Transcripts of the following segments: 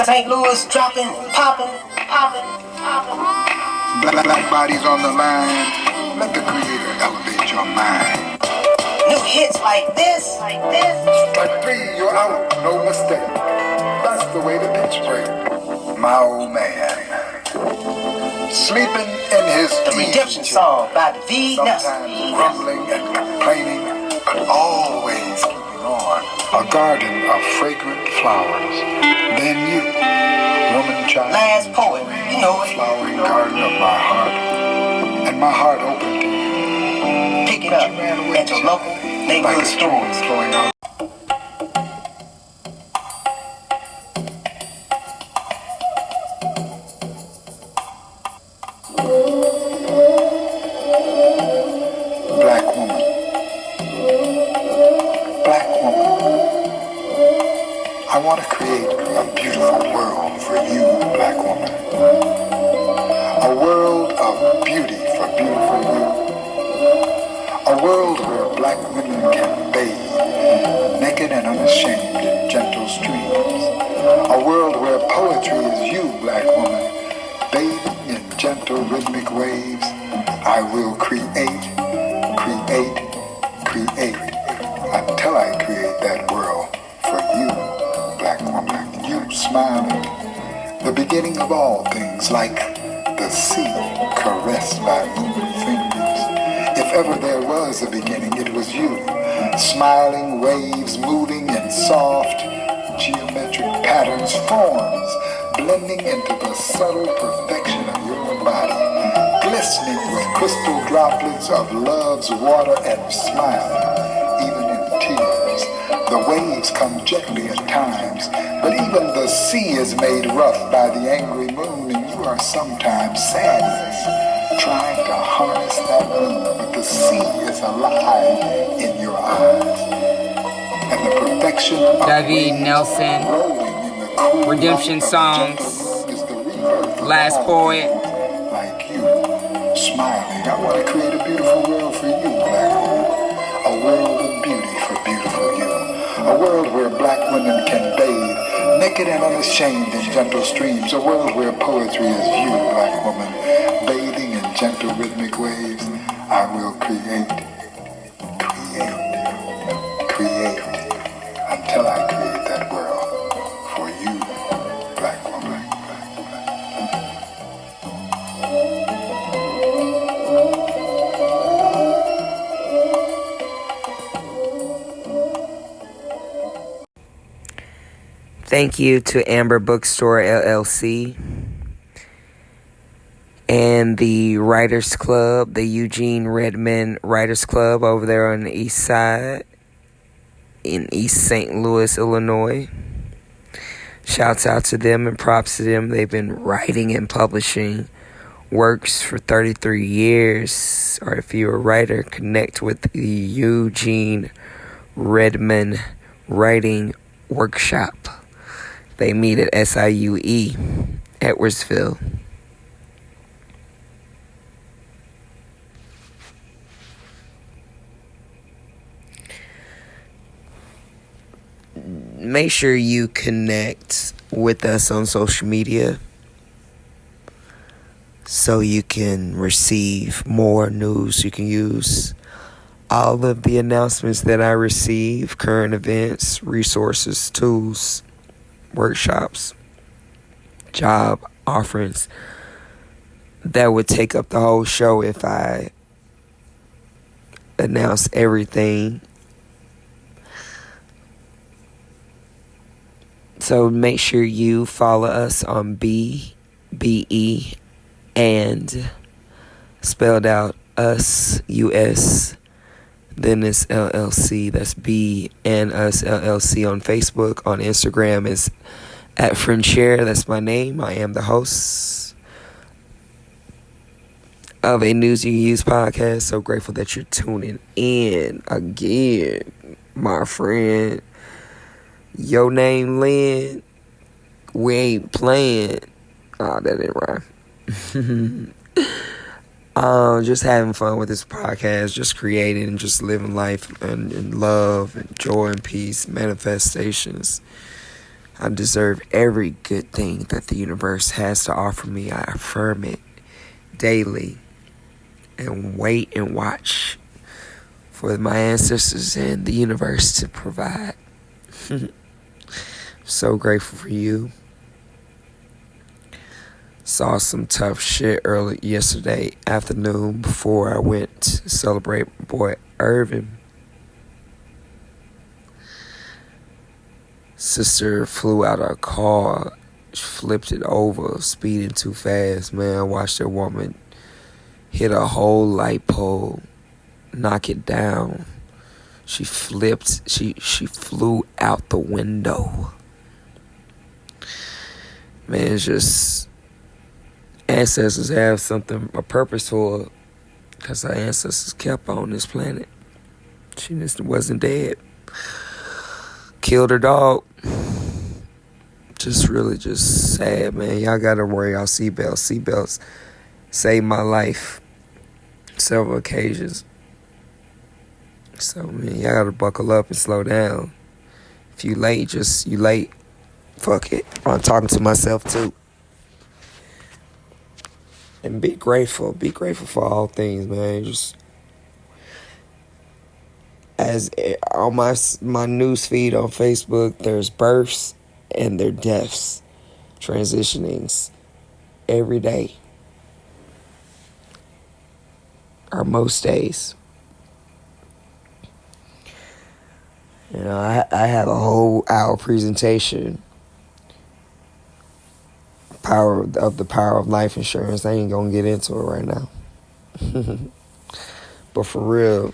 St. Louis dropping, popping. Black bodies on the line. Let the creator elevate your mind. New hits like this. Strike three, you're out, no mistake. That's the way the pitch break. My old man, sleeping in his The Redemption Song by V. sometimes grumbling and complaining, but always keeping on. A garden of fragrant flowers. Then you, woman, child, Last poet, you know it. flowering garden of my heart, and my heart opened to you. Pick it up at your local neighborhood stores. Flowing out. Black woman. I want to create a beautiful world for you, black woman. A world of beauty for beautiful you. A world where black women can bathe, naked and unashamed in gentle streams. A world where poetry is you, black woman, bathing in gentle rhythmic waves. I will create, until I create that world for you, black woman. You smiling, the beginning of all things, like the sea caressed by moving fingers. If ever there was a beginning, it was you. Smiling waves moving in soft geometric patterns, forms blending into the subtle perfection of your body, glistening with crystal droplets of love's water and smiling, even in tears. The waves come gently at times, but even the sea is made rough by the angry moon, and you are sometimes sadness, trying to harness that moon, but the sea is alive in your eyes. And the perfection of David Nelson, rolling in the cool Redemption light of Songs, gentle is the rebirth of Last all Poet. things. Like you, smiling. I want to create a beautiful world for you, black woman. A world of beauty for beautiful you. A world where black women can bathe, naked and unashamed in gentle streams. A world where poetry is you, black woman, bathing in gentle rhythmic waves. I will create, until I create that world for you, black woman. Thank you to Amber Bookstore LLC and the Writers Club, the Eugene Redmond Writers Club over there on the east side in East St. Louis, Illinois. Shouts out to them and props to them. They've been writing and publishing works for 33 years. Or if you're a writer, connect with the Eugene Redmond Writing Workshop. They meet at SIUE, Edwardsville. Make sure you connect with us on social media so you can receive more news. You can use all of the announcements that I receive, current events, resources, tools, workshops, job offerings. That would take up the whole show if I announce everything. So make sure you follow us on BE and spelled out us, US, then it's LLC. That's B and us LLC on Facebook. On Instagram is at FriendShare. That's my name. I am the host of a News You Can Use podcast. So grateful that you're tuning in again, my friend. Your name, Lynn. We ain't playing. Oh, that didn't rhyme. Just having fun with this podcast, just creating and just living life and love and joy and peace, manifestations. I deserve every good thing that the universe has to offer me. I affirm it daily and wait and watch for my ancestors and the universe to provide. So grateful for you. Saw some tough shit early yesterday afternoon before I went to celebrate my boy Irvin. Sister flew out her car, flipped it over, speeding too fast. Man, I watched that woman hit a whole light pole, knock it down. She flipped, she flew out the window. Man, it's just, ancestors have something, a purpose for her, because our ancestors kept on this planet. She just wasn't dead. Killed her dog. Just really just sad, man. Y'all gotta wear y'all seatbelts. Seatbelts saved my life several occasions. So, man, y'all gotta buckle up and slow down. If you late, you late. Fuck it. I'm talking to myself too. And be grateful. Be grateful for all things, man. Just as on my news feed on Facebook, there's births and their deaths, transitionings every day, or most days. You know, I have a whole hour presentation, the power of life insurance. I ain't gonna get into it right now. But for real,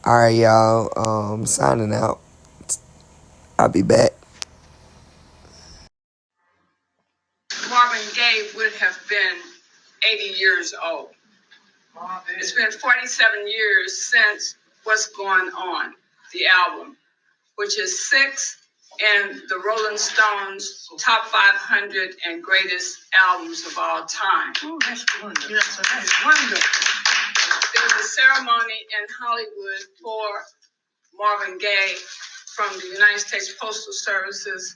all right, y'all. Signing out. I'll be back. Marvin Gaye would have been 80 years old. It's been 47 years since What's Going On, the album, which is 6th in the Rolling Stones top 500 and greatest albums of all time. Oh, that's wonderful. Yes, that's wonderful. There was a ceremony in Hollywood for Marvin Gaye from the United States Postal Services.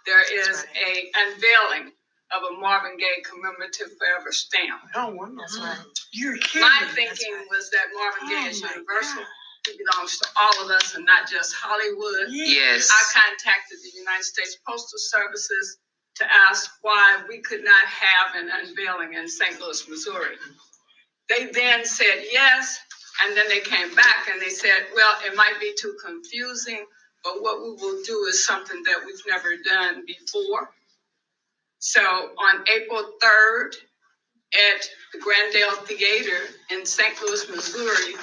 There is a unveiling of a Marvin Gaye commemorative forever stamp. Oh, that's right. You're kidding. My thinking was that Marvin Gaye is universal. He belongs to all of us and not just Hollywood. Yes. I contacted the United States Postal Services to ask why we could not have an unveiling in St. Louis, Missouri. They then said yes, and then they came back and they said, well, it might be too confusing, but what we will do is something that we've never done before. So on April 3rd at the Grandale Theater in St. Louis, Missouri,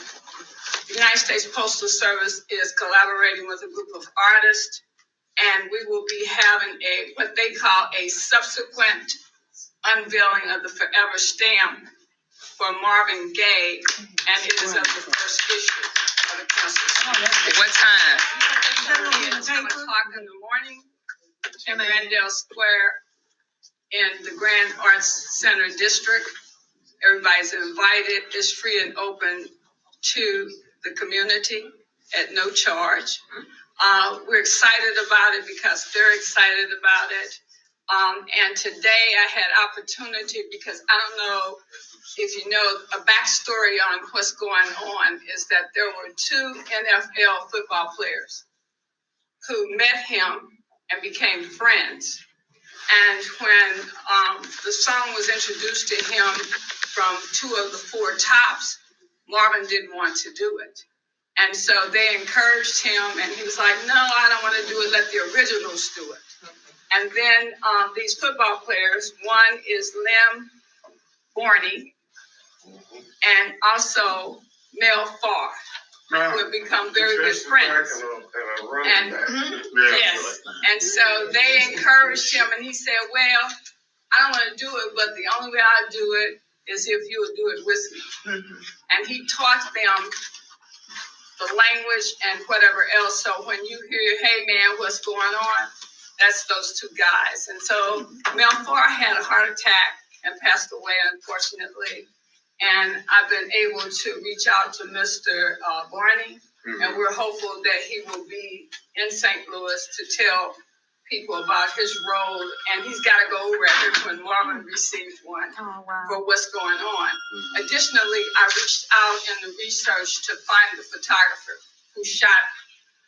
the United States Postal Service is collaborating with a group of artists, and we will be having what they call a subsequent unveiling of the Forever Stamp for Marvin Gaye, and it is of the first issue of the Constitution. What time? At 10 o'clock in the morning in Grandale Square in the Grand Arts Center District. Everybody's invited. It's free and open to the community at no charge. We're excited about it because they're excited about it. And today I had opportunity because I don't know if you know a backstory on what's going on is that there were 2 NFL football players who met him and became friends. And when the song was introduced to him from 2 of the 4 tops, Marvin didn't want to do it. And so they encouraged him, and he was like, no, I don't want to do it. Let the originals do it. And then these football players, one is Lem Borney and also Mel Farr, who have become very good friends. And yes, and so they encouraged him, and he said, well, I don't want to do it, but the only way I'll do it is if you will do it with me. And he taught them the language and whatever else. So when you hear, hey man, what's going on? That's those 2 guys. And so Mel Farr had a heart attack and passed away, unfortunately. And I've been able to reach out to Mr. Barney, And we're hopeful that he will be in St. Louis to tell people about his role. And he's got a gold record when Marvin received one for what's going on. Additionally, I reached out in the research to find the photographer who shot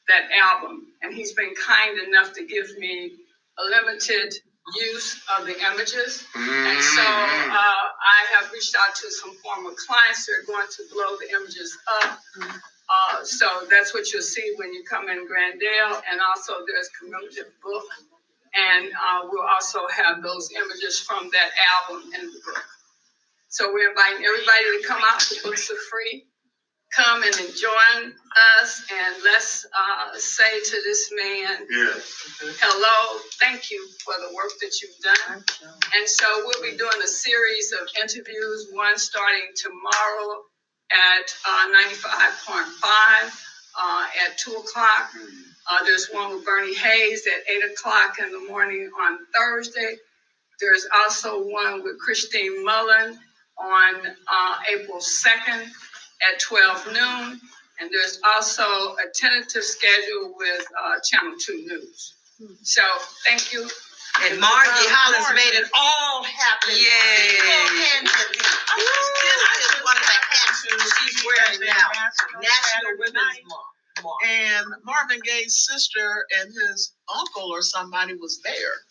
that album. And he's been kind enough to give me a limited use of the images. And so I have reached out to some former clients that are going to blow the images up. So that's what you'll see when you come in Grandale. And also there's commemorative book. And we'll also have those images from that album in the book. So we're inviting everybody to come out. The books are free. Come and join us, and let's say to this man, hello, thank you for the work that you've done. And so we'll be doing a series of interviews, one starting tomorrow at 95.5 at 2 o'clock. There's one with Bernie Hayes at 8 o'clock in the morning on Thursday. There's also one with Christine Mullen on April 2nd at 12 noon. And there's also a tentative schedule with Channel 2 News. So thank you. And Margie Hollins made it all happen. Yay. This is one of the hats she's wearing now. National Women's Month. And Marvin Gaye's sister and his uncle or somebody was there.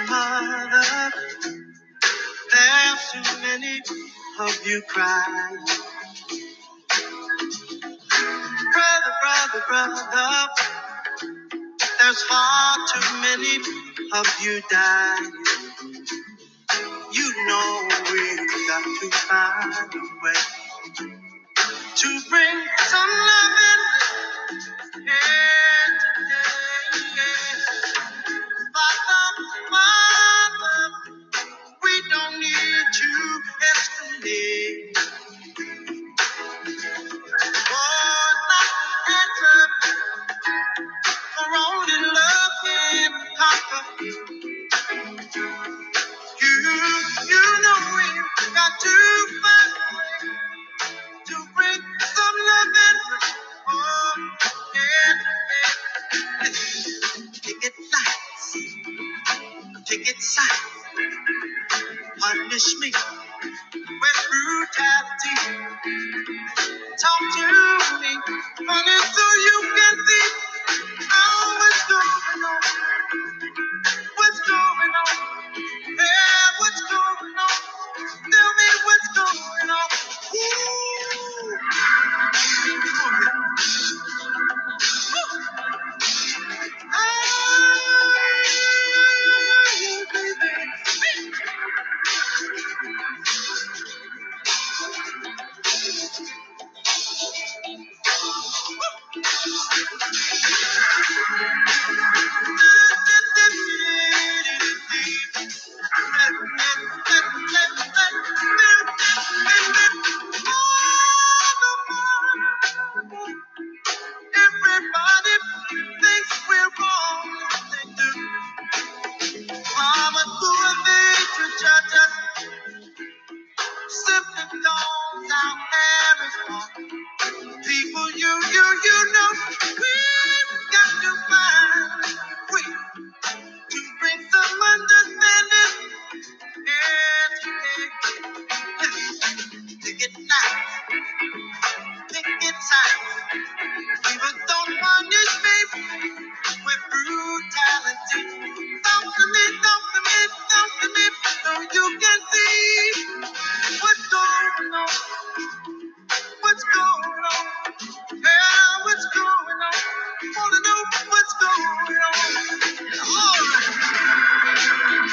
Mother, there's too many of you cry. Brother, there's far too many of you die. You know we've got to find a way to bring some loving here today. Father, we don't need to escalate. Oh, not answer for only love can conquer. You know we've got to find a way to bring some loving. Oh, yeah. Take it light, take it soft. Punish me with brutality. Talk to me, honey, so you can see what's going on. What's going on? Yeah, what's going on? Tell me what's going on. Ooh. Hey, baby. Everybody thinks we're wrong. They do. Mama, who are they to judge us? Simply cause our hair is long. People, you know, we've got to find a way to bring some understanding. Take it nice, take it time. People don't punish me with brutality. Talk to me, so you can see what's going on, what's going on. Yeah, what's going on? Wanna know what's going on? All right.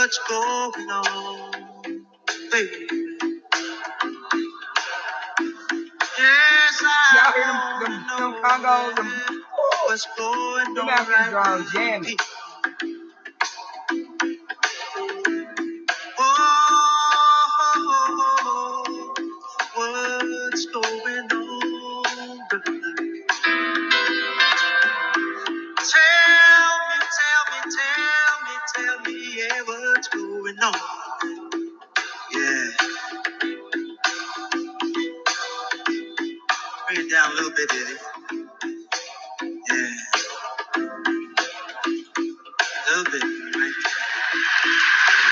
what's going on, baby. Yes, Y'all hear I them know congos? what's going Them on African drums right jamming. here. Oh, what's going on? Tell me, yeah, what's going on? Yeah, bring it down a little bit, baby. Yeah, a little bit. Right.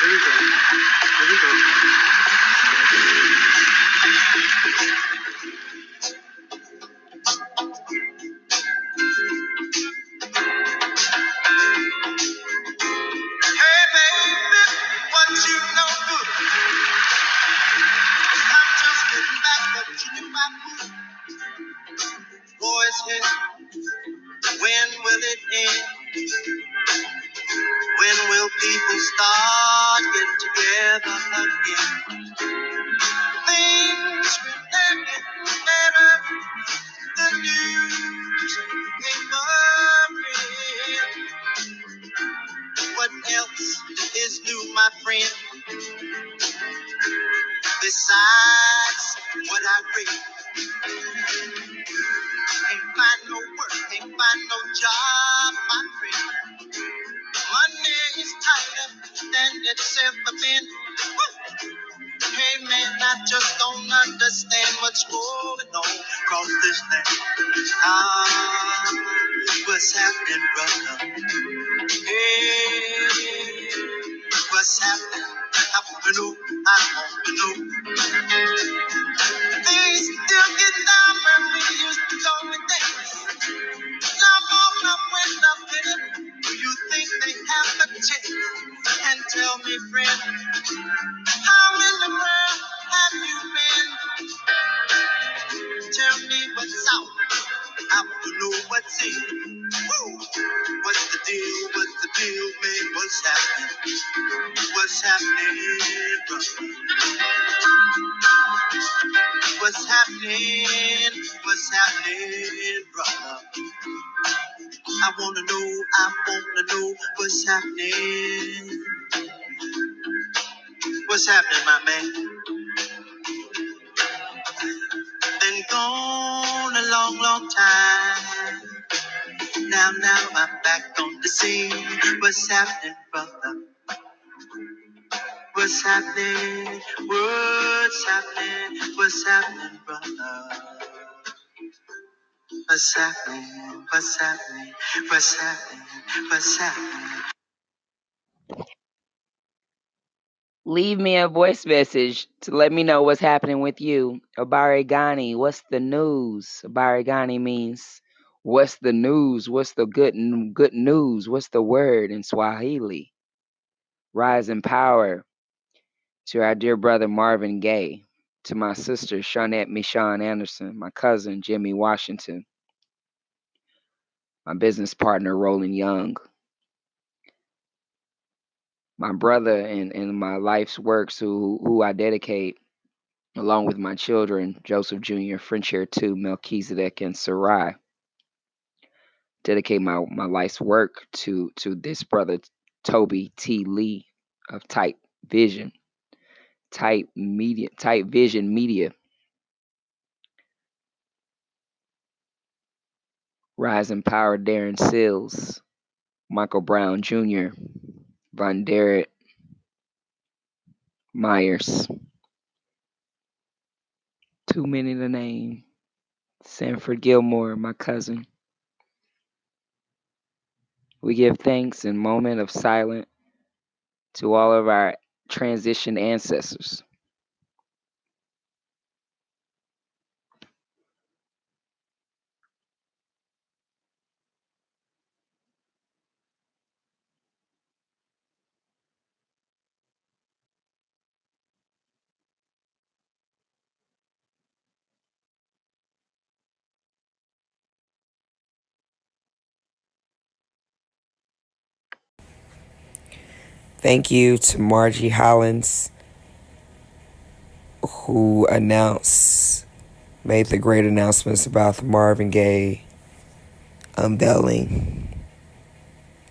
Here we go. Here we go. Hey, baby, what you know good? I'm just getting back, but you knew my mood. Boys head, when will it end? When will people start getting together again? Things will get better. The news paper. What else is new, my friend? Besides what I read, ain't find no work, ain't find no job, my friend. Money is tighter than it's ever been. Hey man, I just don't understand what's going on across this land. Ah, what's happening, brother? Hey, what's happening? I want to know, I want to know. Things still get down when we used to go with things. Now all up when I'm in. Do you think they have a chance? And tell me, friend, how in the world have you been? Tell me what's out. I want to know what's in. Woo! What's the deal? What's the deal, man? What's happening? What's happening, brother? What's happening? What's happening, brother? I wanna know what's happening. What's happening, my man? Been gone a long, long time. Now I'm back on the scene. What's happening, brother? What's happening? What's happening? What's happening, brother? What's happening? What's happening? What's happening? What's happening? Leave me a voice message to let me know what's happening with you. Abarigani, what's the news? Abarigani means what's the news? What's the good news? What's the word in Swahili? Rise in power to our dear brother Marvin Gaye, to my sister Shawnette Michonne Anderson, my cousin Jimmy Washington, my business partner Roland Young, my brother and my life's works who I dedicate along with my children, Joseph Jr., French Hair 2, Melchizedek, and Sarai. Dedicate my life's work to this brother, Toby T. Lee of Type Vision Media. Rise in Power, Darren Sills, Michael Brown Jr., Von Derek Myers. Too many to name. Sanford Gilmore, my cousin. We give thanks in moment of silence to all of our transitioned ancestors. Thank you to Margie Hollins, who made the great announcements about the Marvin Gaye unveiling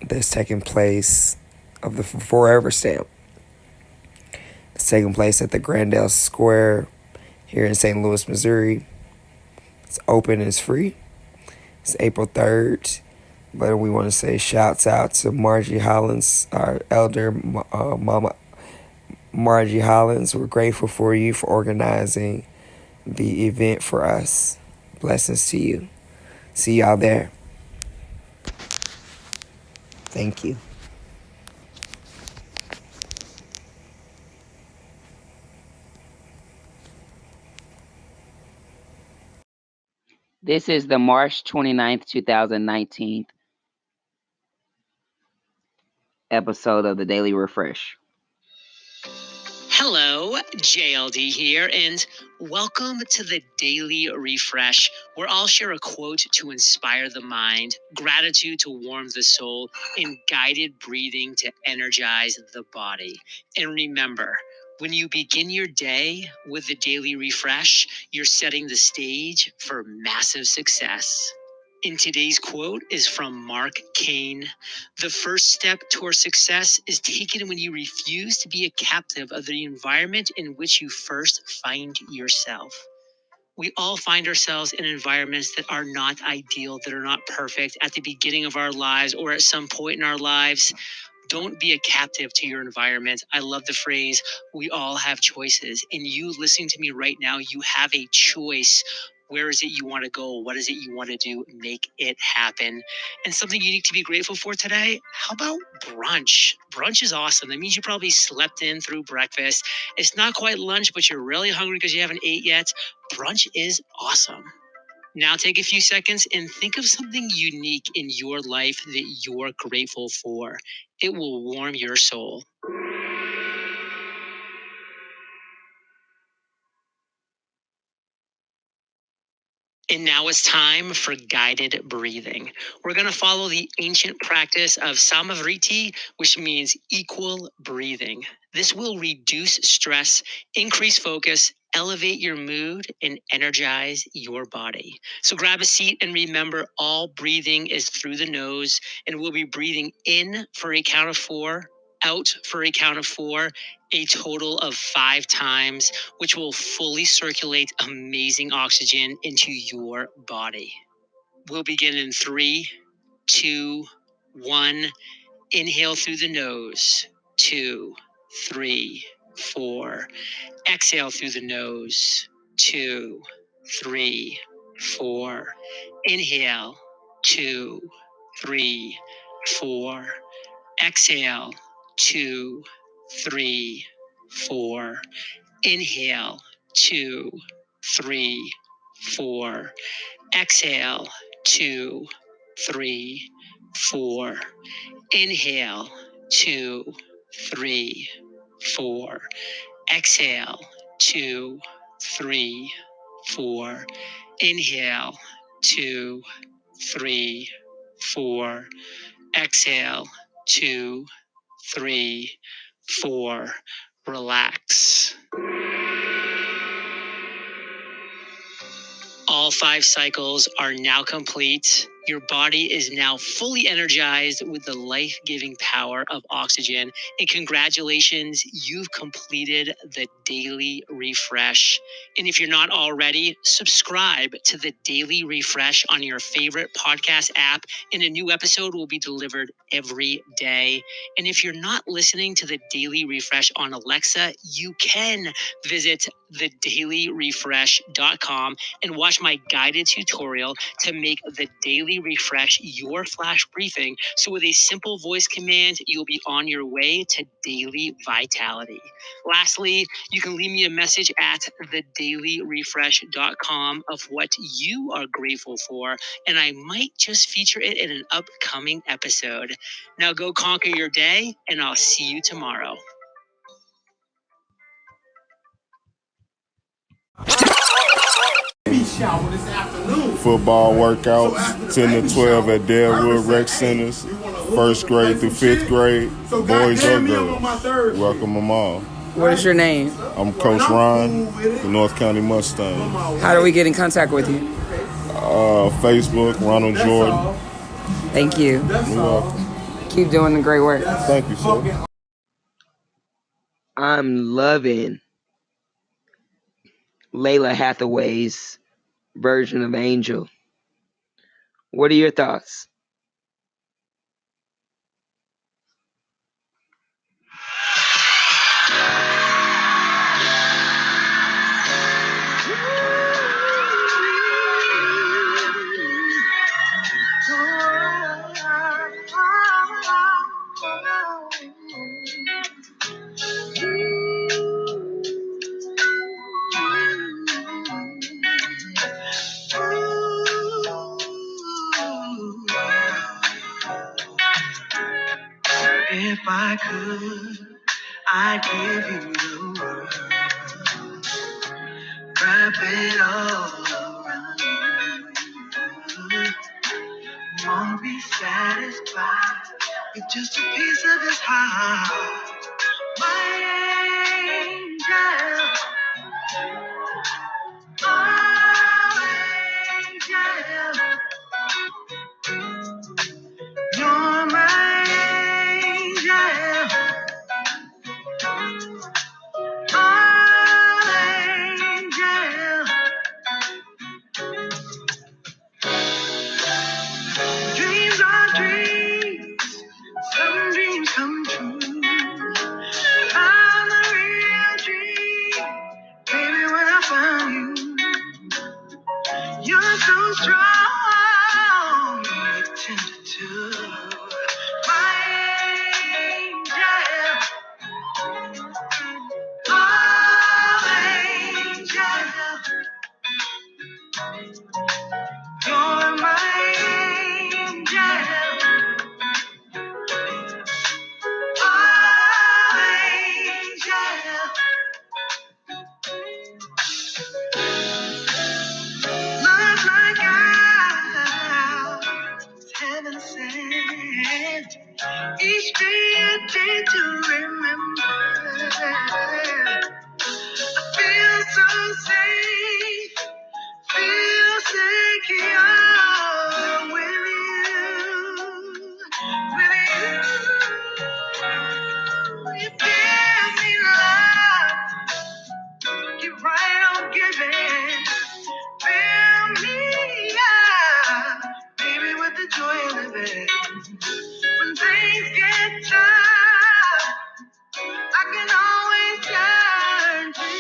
that's taking place of the Forever Stamp. It's taking place at the Grandel Square here in St. Louis, Missouri. It's open and it's free. It's April 3rd. But we want to say shouts out to Margie Hollins, our elder Mama Margie Hollins. We're grateful for you for organizing the event for us. Blessings to you. See y'all there. Thank you. This is the March 29th, 2019 episode of the Daily Refresh. Hello, JLD here, and welcome to the Daily Refresh, where I'll share a quote to inspire the mind, gratitude to warm the soul, and guided breathing to energize the body. And remember, when you begin your day with the Daily Refresh, you're setting the stage for massive success. And today's quote is from Mark Kane. The first step toward success is taken when you refuse to be a captive of the environment in which you first find yourself. We all find ourselves in environments that are not ideal, that are not perfect at the beginning of our lives or at some point in our lives. Don't be a captive to your environment. I love the phrase, we all have choices. And you listening to me right now, you have a choice. Where is it you want to go? What is it you want to do? Make it happen. And something you need to be grateful for today, how about brunch? Brunch is awesome. That means you probably slept in through breakfast. It's not quite lunch, but you're really hungry because you haven't ate yet. Brunch is awesome. Now take a few seconds and think of something unique in your life that you're grateful for. It will warm your soul. And now it's time for guided breathing. We're going to follow the ancient practice of Samavriti, which means equal breathing. This will reduce stress, increase focus, elevate your mood, and energize your body. So grab a seat and remember all breathing is through the nose, and we'll be breathing in for a count of 4, out for a count of 4, a total of 5 times, which will fully circulate amazing oxygen into your body. We'll begin in 3, 2, 1. Inhale through the nose. 2, 3, 4. Exhale through the nose. 2, 3, 4. Inhale. 2, 3, 4. Exhale. 2, 3, 4. Inhale. 2, 3, 4. Exhale. 2, 3, 4. Inhale. 2, 3, 4. Exhale. 2, 3, 4. Inhale. 2, 3, 4. Exhale. 2, 3, 4. Relax. All 5 cycles are now complete. Your body is now fully energized with the life-giving power of oxygen. And congratulations, you've completed the Daily Refresh. And if you're not already, subscribe to the Daily Refresh on your favorite podcast app, and a new episode will be delivered every day. And if you're not listening to the Daily Refresh on Alexa, you can visit thedailyrefresh.com and watch my guided tutorial to make the Daily Refresh your flash briefing. So with a simple voice command, you'll be on your way to daily vitality. Lastly, you can leave me a message at thedailyrefresh.com of what you are grateful for, and I might just feature it in an upcoming episode. Now go conquer your day, and I'll see you tomorrow. Football workouts, 10 to 12 at Deadwood Rec Centers, first grade through fifth grade, boys or girls. Welcome them all. What is your name? I'm Coach Ron, the North County Mustang. How do we get in contact with you? Facebook, Ronald Jordan. Thank you. You're welcome. Keep doing the great work. Thank you, sir. I'm loving Layla Hathaway's version of Angel. What are your thoughts? If I could, I'd give you the world. Wrap it all around you. Won't be satisfied with just a piece of his heart. My angel, oh angel, you're my angel. Angel, dreams are dreams, some dreams come true. I'm a real dream, baby. When I found you, you're so strong, you're tender too. My angel, oh angel. You're my angel, angel. Love like ours, heaven sent. Each day a day to remember. I feel so safe, feel secure with you, You give me love, keep right on giving. Fill me up, baby, with the joy of living. When things get tough, I can always turn to you.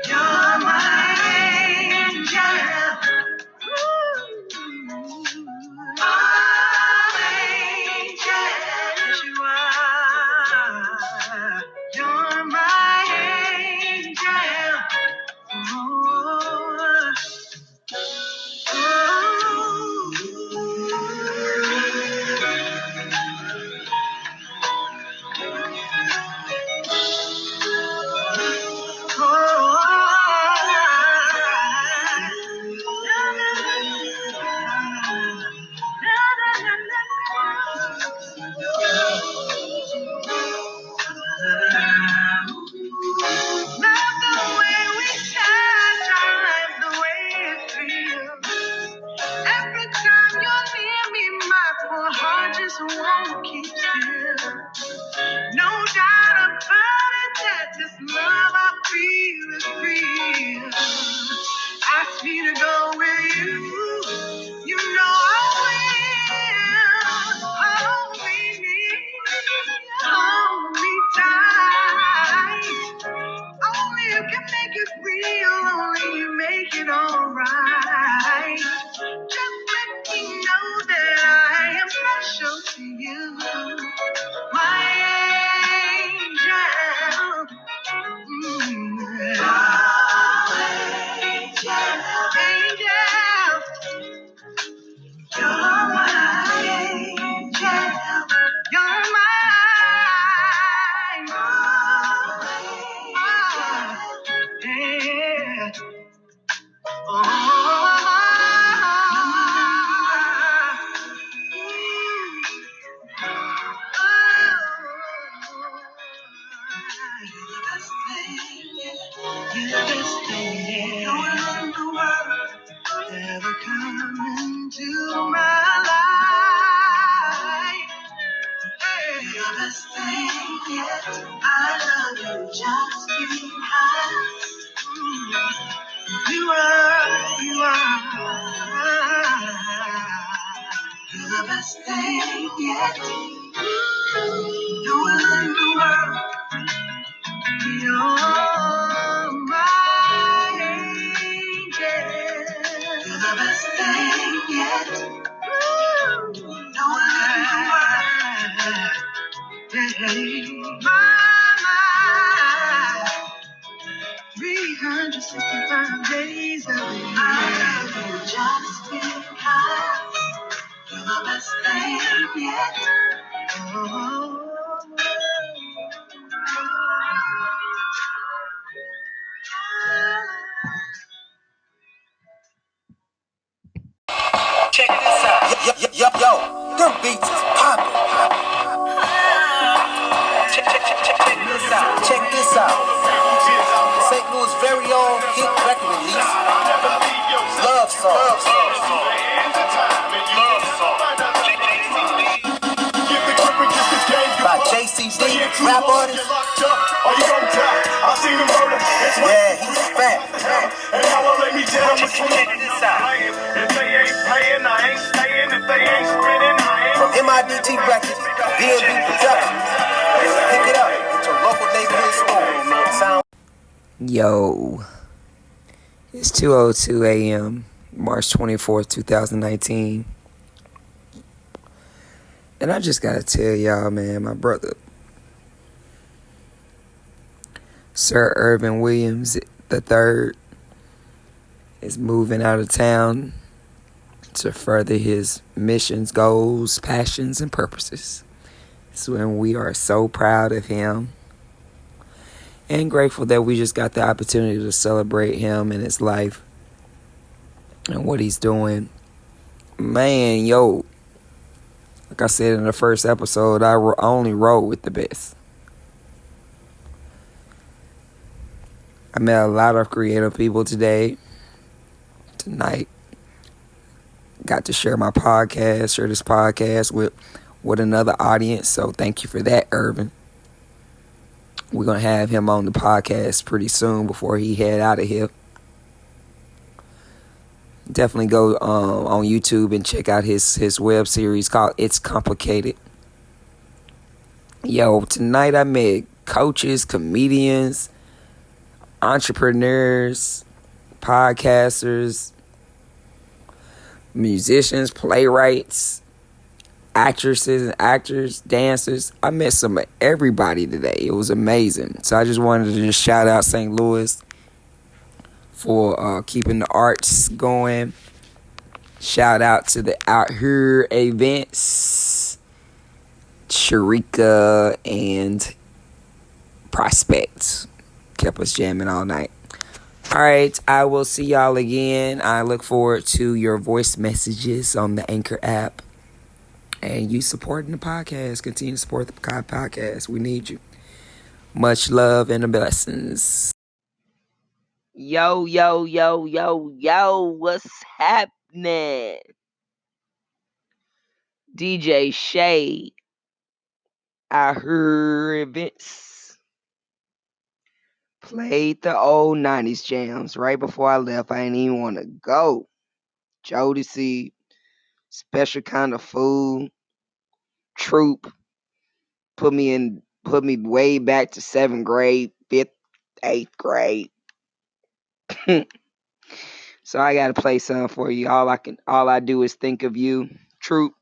You're my angel. Angel, you are. You're my angel. Oh, love the way we touch, I love the way it feels. Every time you're near me, my poor heart just won't keep still. No doubt about it that this love I feel is real. Ask me to go with you, you know I will. Hold me near, hold me tight. Only you can make it real, only you make it alright. Just let me know that I am special to you, my angel. Angel, you're my angel. You're mine. Yeah. Oh, ever come into my life. Hey, you're the best thing yet. I love you just because you you're the best thing yet. No one in the world. You're my angel. You're the best thing yet. No one in the world. My 365 days of the year. I love you just because you're the best thing yet. Oh. Check this out. Yo, them beats is poppin'. Check this out. St. Louis' very own hit record release. Love Songs. By JCD, rap artist. Yeah, he's fat. Check this out. From MIDT Records, B&B Productions. Pick it up at your local neighborhood store. Yo, it's 2:02 a.m., March 24th, 2019. And I just gotta tell y'all, man, my brother, Sir Irvin Williams III, is moving out of town to further his missions, goals, passions, and purposes. So, and we are so proud of him and grateful that we just got the opportunity to celebrate him and his life and what he's doing. Man, yo, like I said in the first episode, I only roll with the best. I met a lot of creative people tonight. Got to share this podcast with another audience. So thank you for that, Irvin. We're going to have him on the podcast pretty soon before he head out of here. Definitely go on YouTube and check out his web series called It's Complicated. Yo, tonight I met coaches, comedians, entrepreneurs, podcasters, musicians, playwrights, actresses and actors, dancers. I met some of everybody today. It was amazing. So I just wanted to just shout out St. Louis for keeping the arts going. Shout out to the Out Here events, Sharika and Prospect kept us jamming all night. All right, I will see y'all again. I look forward to your voice messages on the Anchor app. And you supporting the podcast. Continue to support the podcast. We need you. Much love and blessings. Yo, what's happening? DJ Shay, I heard events. Played the old 90s jams right before I left. I didn't even want to go. Jodeci, Special Kind of Food, Troop, put me way back to 7th grade, 5th, 8th grade. So I gotta play something for you. All I do is think of you. Troop.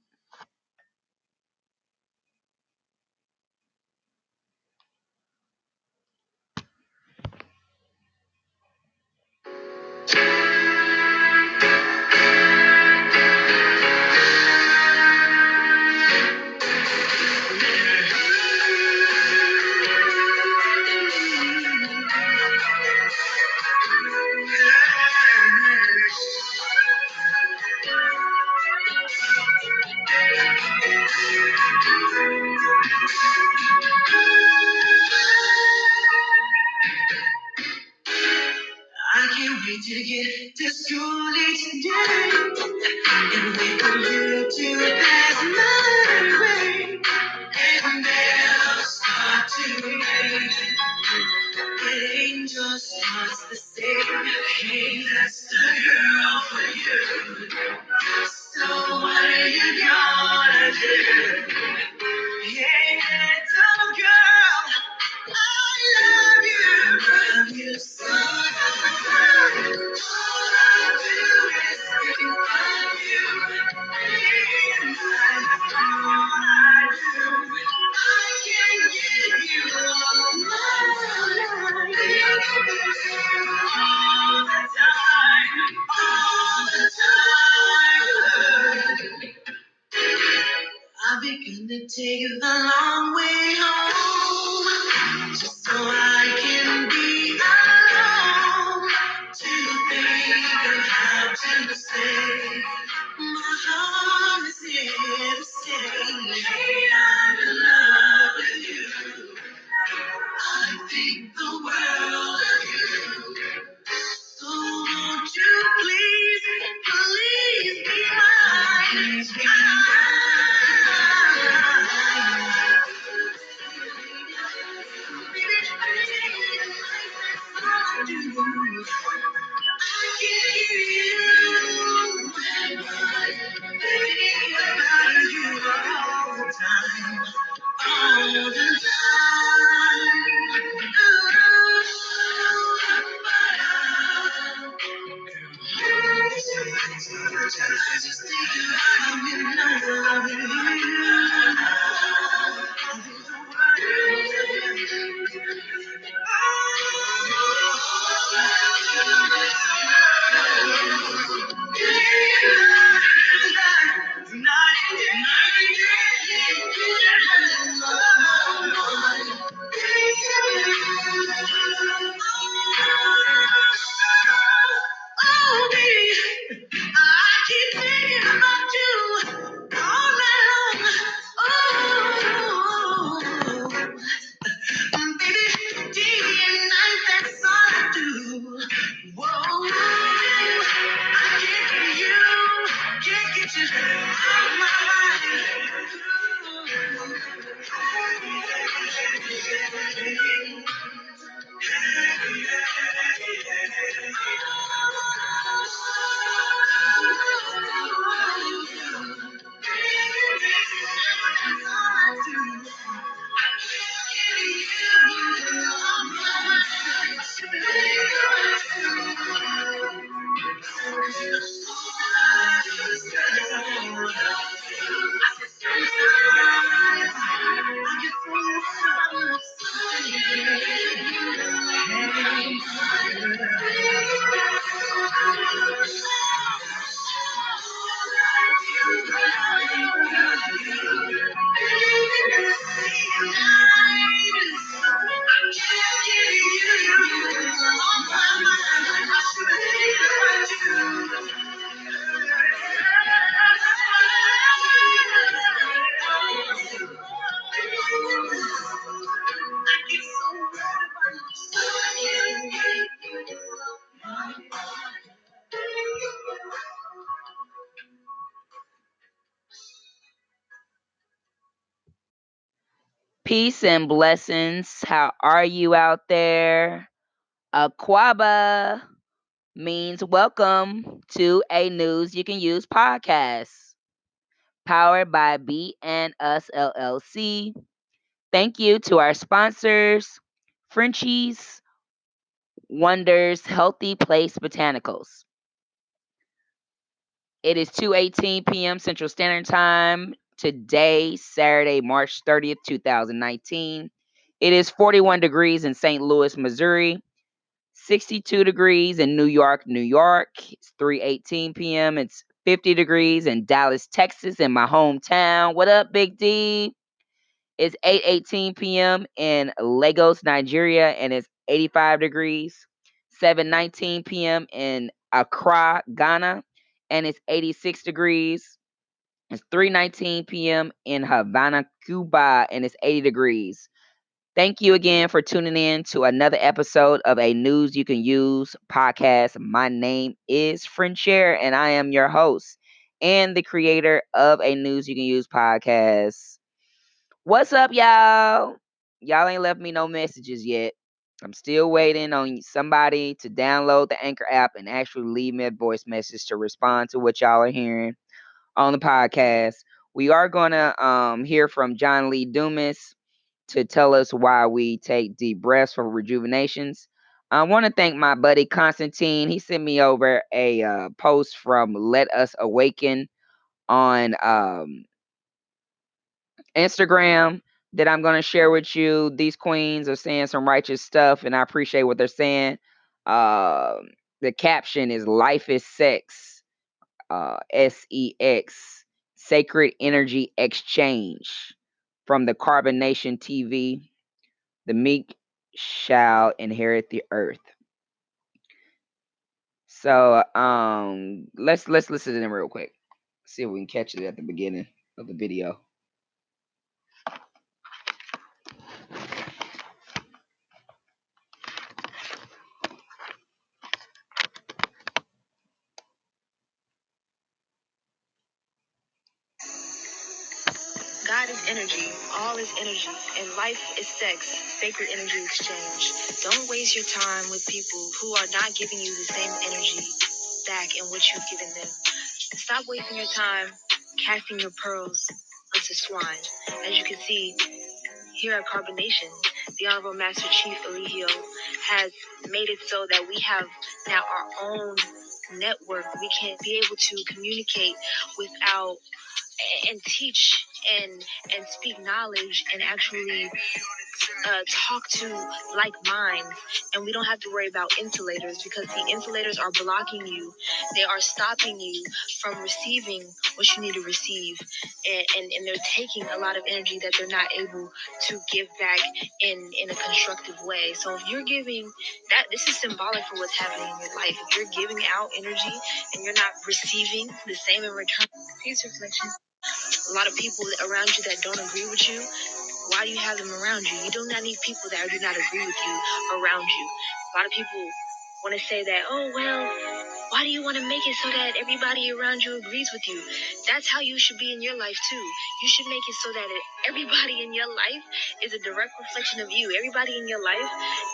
need you to get to school each day and wait for you to pass my way. And they'll start to rain. But angel starts to say, hey, that's the girl for you. So what are you gonna do? Hey, little girl, I love you so. All I do is think of you. And that's all I do. I can give you all my life. All the time, all the time. I begin to take the long way home, just so I can be alone. To think of how to say, my heart is here to stay. Hey, I'm in love with you. I think the world of you. So won't you please, please be mine? Please be all the Oh, baby, I keep thinking about you all night long. Oh, baby, day and night, that's all I do. Whoa, I can't get you out of my mind. Peace and blessings. How are you out there? Aquaba means welcome to a News You Can Use podcast, powered by B and Us LLC. Thank you to our sponsors, Frenchie's Wonders Healthy Place Botanicals. It is 2:18 p.m. Central Standard Time today, Saturday, March 30th, 2019. It is 41 degrees in St. Louis, Missouri, 62 degrees in New York, New York. It's 3:18 p.m. It's 50 degrees in Dallas, Texas, in my hometown. What up, Big D? It's 8:18 p.m. in Lagos, Nigeria, and it's 85 degrees. 7:19 p.m. in Accra, Ghana, and it's 86 degrees. It's 3:19 p.m. in Havana, Cuba, and it's 80 degrees. Thank you again for tuning in to another episode of A News You Can Use podcast. My name is Friendshare, and I am your host and the creator of A News You Can Use podcast. What's up, y'all? Y'all ain't left me no messages yet. I'm still waiting on somebody to download the Anchor app and actually leave me a voice message to respond to what y'all are hearing on the podcast. We are going to hear from John Lee Dumas to tell us why we take deep breaths for rejuvenations. I want to thank my buddy Constantine. He sent me over a post from Let Us Awaken on Instagram that I'm going to share with you. These queens are saying some righteous stuff, and I appreciate what they're saying. The caption is Life is Sex, SEX, Sacred Energy Exchange from the Carbonation TV. The meek shall inherit the earth. So let's listen to them real quick. See if we can catch it at the beginning of the video. God is energy, all is energy, and life is sex, sacred energy exchange. Don't waste your time with people who are not giving you the same energy back in which you've given them. Stop wasting your time casting your pearls unto swine. As you can see, here at Carbonation, the Honorable Master Chief Eligio has made it so that we have now our own network. We can be able to communicate without and teach and speak knowledge and actually talk to like minds, and we don't have to worry about insulators because the insulators are blocking you. They are stopping you from receiving what you need to receive, and they're taking a lot of energy that they're not able to give back in a constructive way. So if you're giving that, this is symbolic for what's happening in your life. If you're giving out energy and you're not receiving the same in return, peace reflection. A lot of people around you that don't agree with you, why do you have them around you? You do not need people that do not agree with you around you. A lot of people want to say that, oh, well, why do you want to make it so that everybody around you agrees with you? That's how you should be in your life, too. You should make it so that everybody in your life is a direct reflection of you. Everybody in your life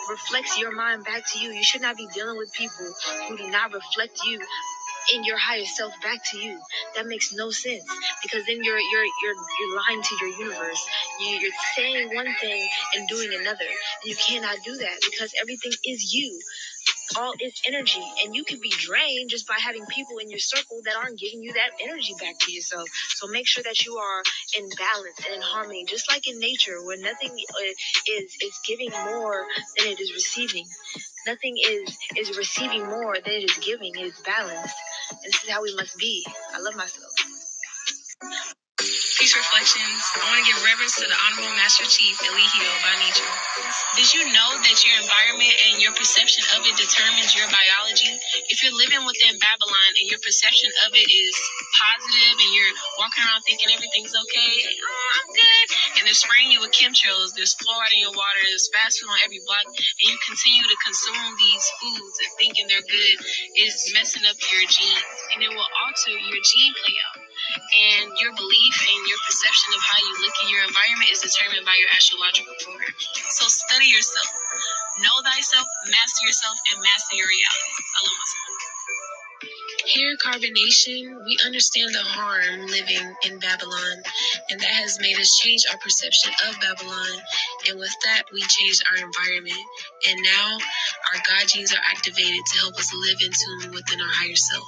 reflects your mind back to you. You should not be dealing with people who do not reflect you in your higher self back to you. That makes no sense, because then you're lying to your universe. You're saying one thing and doing another, and you cannot do that because everything is you. All is energy, and you can be drained just by having people in your circle that aren't giving you that energy back to yourself. So make sure that you are in balance and in harmony, just like in nature, where nothing is giving more than it is receiving. Nothing is receiving more than it is giving. It is balanced. And this is how we must be. I love myself. Peace reflections. I want to give reverence to the Honorable Master Chief Eligio by nature. Did you know that your environment and your perception of it determines your biology? If you're living within Babylon and your perception of it is positive and you're walking around thinking everything's okay, oh, I'm good, and they're spraying you with chemtrails, there's fluoride in your water, there's fast food on every block, and you continue to consume these foods and thinking they're good, is messing up your genes, and it will alter your gene layout. And your belief and your perception of how you look in your environment is determined by your astrological program. So study yourself, know thyself, master yourself, and master your reality. I love myself. Here at Carbonation, we understand the harm living in Babylon, and that has made us change our perception of Babylon. And with that, we changed our environment. And now, our God genes are activated to help us live in tune within our higher self.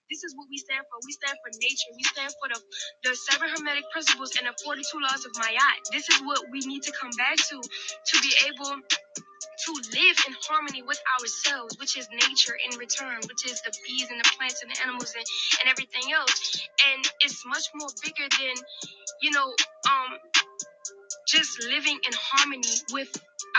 This is what we stand for. We stand for nature. We stand for the 7 Hermetic principles and the 42 laws of Ma'at. This is what we need to come back to be able to live in harmony with ourselves, which is nature in return, which is the bees and the plants and the animals and everything else. And it's much more bigger than, just living in harmony with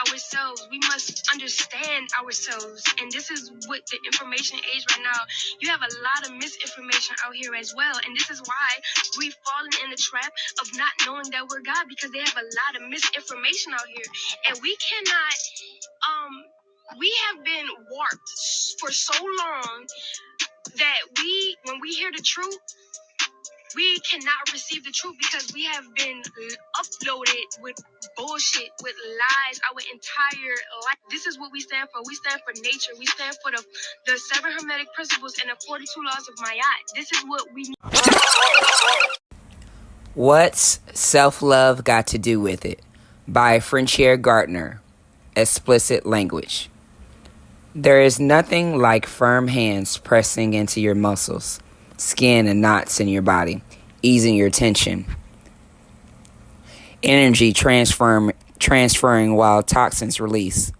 ourselves. We must understand ourselves. And this is with the information age right now. You have a lot of misinformation out here as well. And this is why we've fallen in the trap of not knowing that we're God, because they have a lot of misinformation out here. And we cannot, we have been warped for so long that when we hear the truth, we cannot receive the truth because we have been uploaded with bullshit, with lies, our entire life. This is what we stand for. We stand for nature. We stand for the 7 Hermetic Principles and the 42 Laws of Mayat. This is what we need. What's Self-Love Got to Do with It? By Frenchier Gardner. Explicit language. There is nothing like firm hands pressing into your muscles, skin and knots in your body, easing your tension. Energy transferring while toxins release.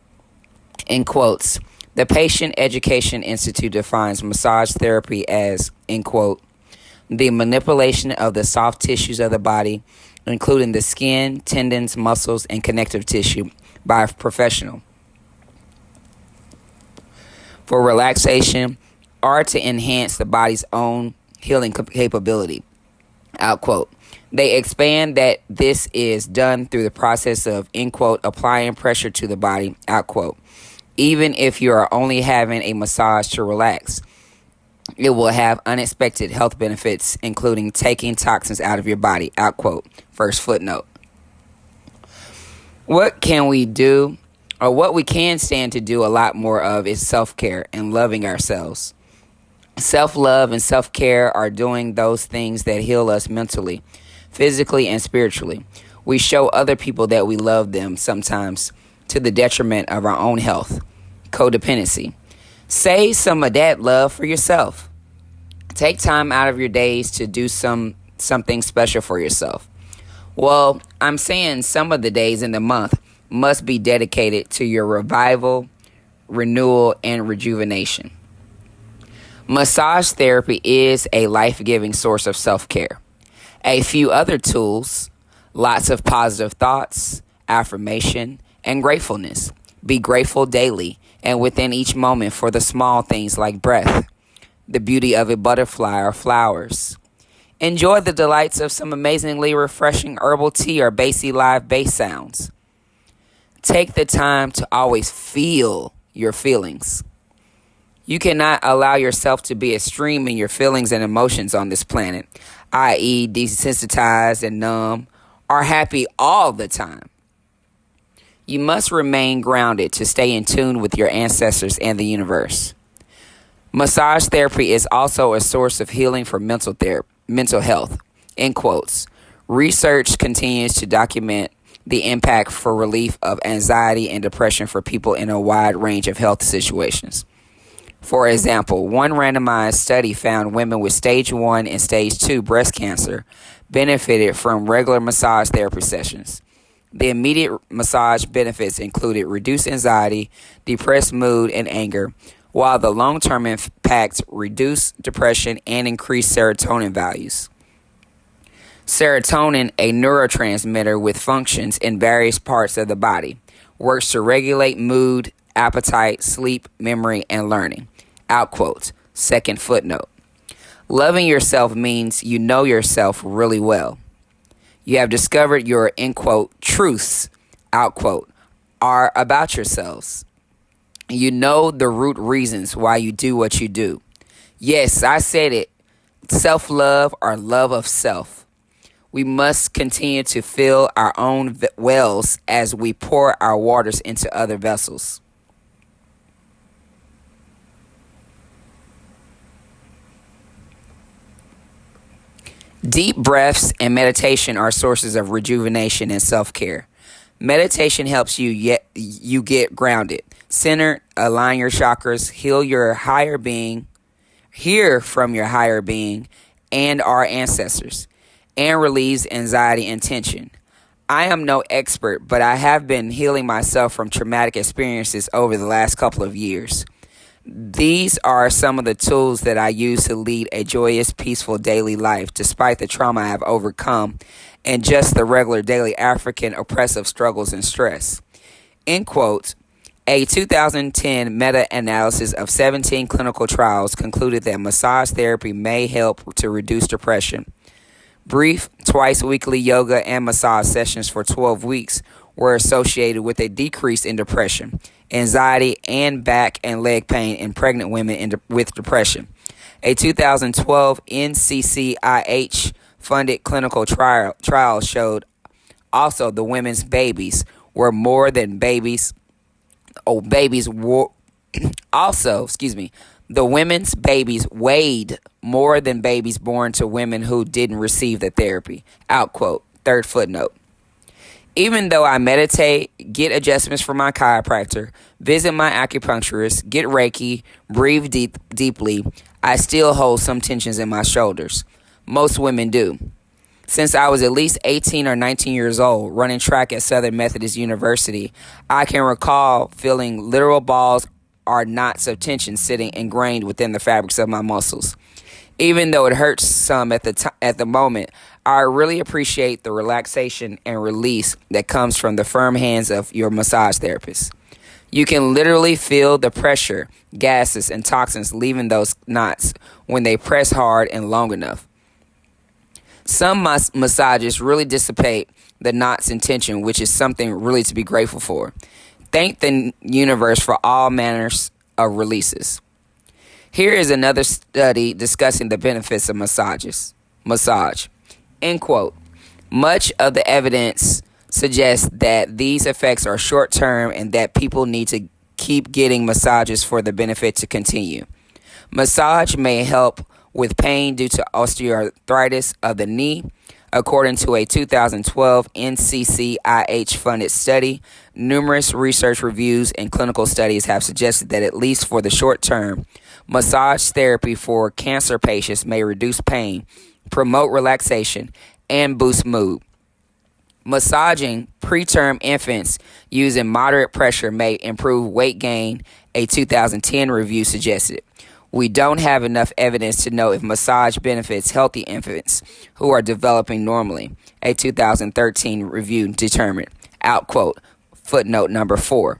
In quotes, the Patient Education Institute defines massage therapy as, in quote, the manipulation of the soft tissues of the body, including the skin, tendons, muscles, and connective tissue, by a professional for relaxation or to enhance the body's own healing capability, out quote. They expand that this is done through the process of, in quote, applying pressure to the body, out quote. Even if you are only having a massage to relax, it will have unexpected health benefits, including taking toxins out of your body, out quote. First footnote. What can we do, or what we can stand to do a lot more of, is self-care and loving ourselves. Self-love and self-care are doing those things that heal us mentally, physically, and spiritually. We show other people that we love them, sometimes to the detriment of our own health. Codependency. Save some of that love for yourself. Take time out of your days to do something special for yourself. Well, I'm saying some of the days in the month must be dedicated to your revival, renewal, and rejuvenation. Massage therapy is a life-giving source of self-care. A few other tools: lots of positive thoughts, affirmation, and gratefulness. Be grateful daily and within each moment for the small things like breath, the beauty of a butterfly or flowers. Enjoy the delights of some amazingly refreshing herbal tea or bassy live bass sounds. Take the time to always feel your feelings. You cannot allow yourself to be extreme in your feelings and emotions on this planet, i.e. desensitized and numb, or happy all the time. You must remain grounded to stay in tune with your ancestors and the universe. Massage therapy is also a source of healing for mental health, in quotes. Research continues to document the impact for relief of anxiety and depression for people in a wide range of health situations. For example, one randomized study found women with stage 1 and stage 2 breast cancer benefited from regular massage therapy sessions. The immediate massage benefits included reduced anxiety, depressed mood, and anger, while the long-term impacts reduced depression and increased serotonin values. Serotonin, a neurotransmitter with functions in various parts of the body, works to regulate mood, appetite, sleep, memory, and learning. Out quote. Second footnote. Loving yourself means you know yourself really well. You have discovered your, in quote, truths, out quote, are about yourselves. You know the root reasons why you do what you do. Yes, I said it. Self-love or love of self. We must continue to fill our own wells as we pour our waters into other vessels. Deep breaths and meditation are sources of rejuvenation and self-care. Meditation helps you get grounded, centered, align your chakras, heal your higher being, hear from your higher being and our ancestors, and relieves anxiety and tension. I am no expert, but I have been healing myself from traumatic experiences over the last couple of years. These are some of the tools that I use to lead a joyous, peaceful daily life, despite the trauma I have overcome and just the regular daily African oppressive struggles and stress. End quote. A 2010 meta-analysis of 17 clinical trials concluded that massage therapy may help to reduce depression. Brief, twice-weekly yoga and massage sessions for 12 weeks were associated with a decrease in depression, anxiety, and back and leg pain in pregnant women with depression. A 2012 NCCIH-funded clinical trial showed also the women's babies were more than babies. The women's babies weighed more than babies born to women who didn't receive the therapy. Out quote. Third footnote. Even though I meditate, get adjustments from my chiropractor, visit my acupuncturist, get Reiki, breathe deeply, I still hold some tensions in my shoulders. Most women do. Since I was at least 18 or 19 years old, running track at Southern Methodist University, I can recall feeling literal balls or knots of tension sitting ingrained within the fabrics of my muscles. Even though it hurts some at the moment, I really appreciate the relaxation and release that comes from the firm hands of your massage therapist. You can literally feel the pressure, gases, and toxins leaving those knots when they press hard and long enough. Some massages really dissipate the knots and tension, which is something really to be grateful for. Thank the universe for all manners of releases. Here is another study discussing the benefits of massage. End quote. Much of the evidence suggests that these effects are short-term and that people need to keep getting massages for the benefit to continue. Massage may help with pain due to osteoarthritis of the knee. According to a 2012 NCCIH-funded study, numerous research reviews and clinical studies have suggested that at least for the short term, massage therapy for cancer patients may reduce pain, promote relaxation, and boost mood. Massaging preterm infants using moderate pressure may improve weight gain, a 2010 review suggested. We don't have enough evidence to know if massage benefits healthy infants who are developing normally, a 2013 review determined. Out quote. Footnote number 4.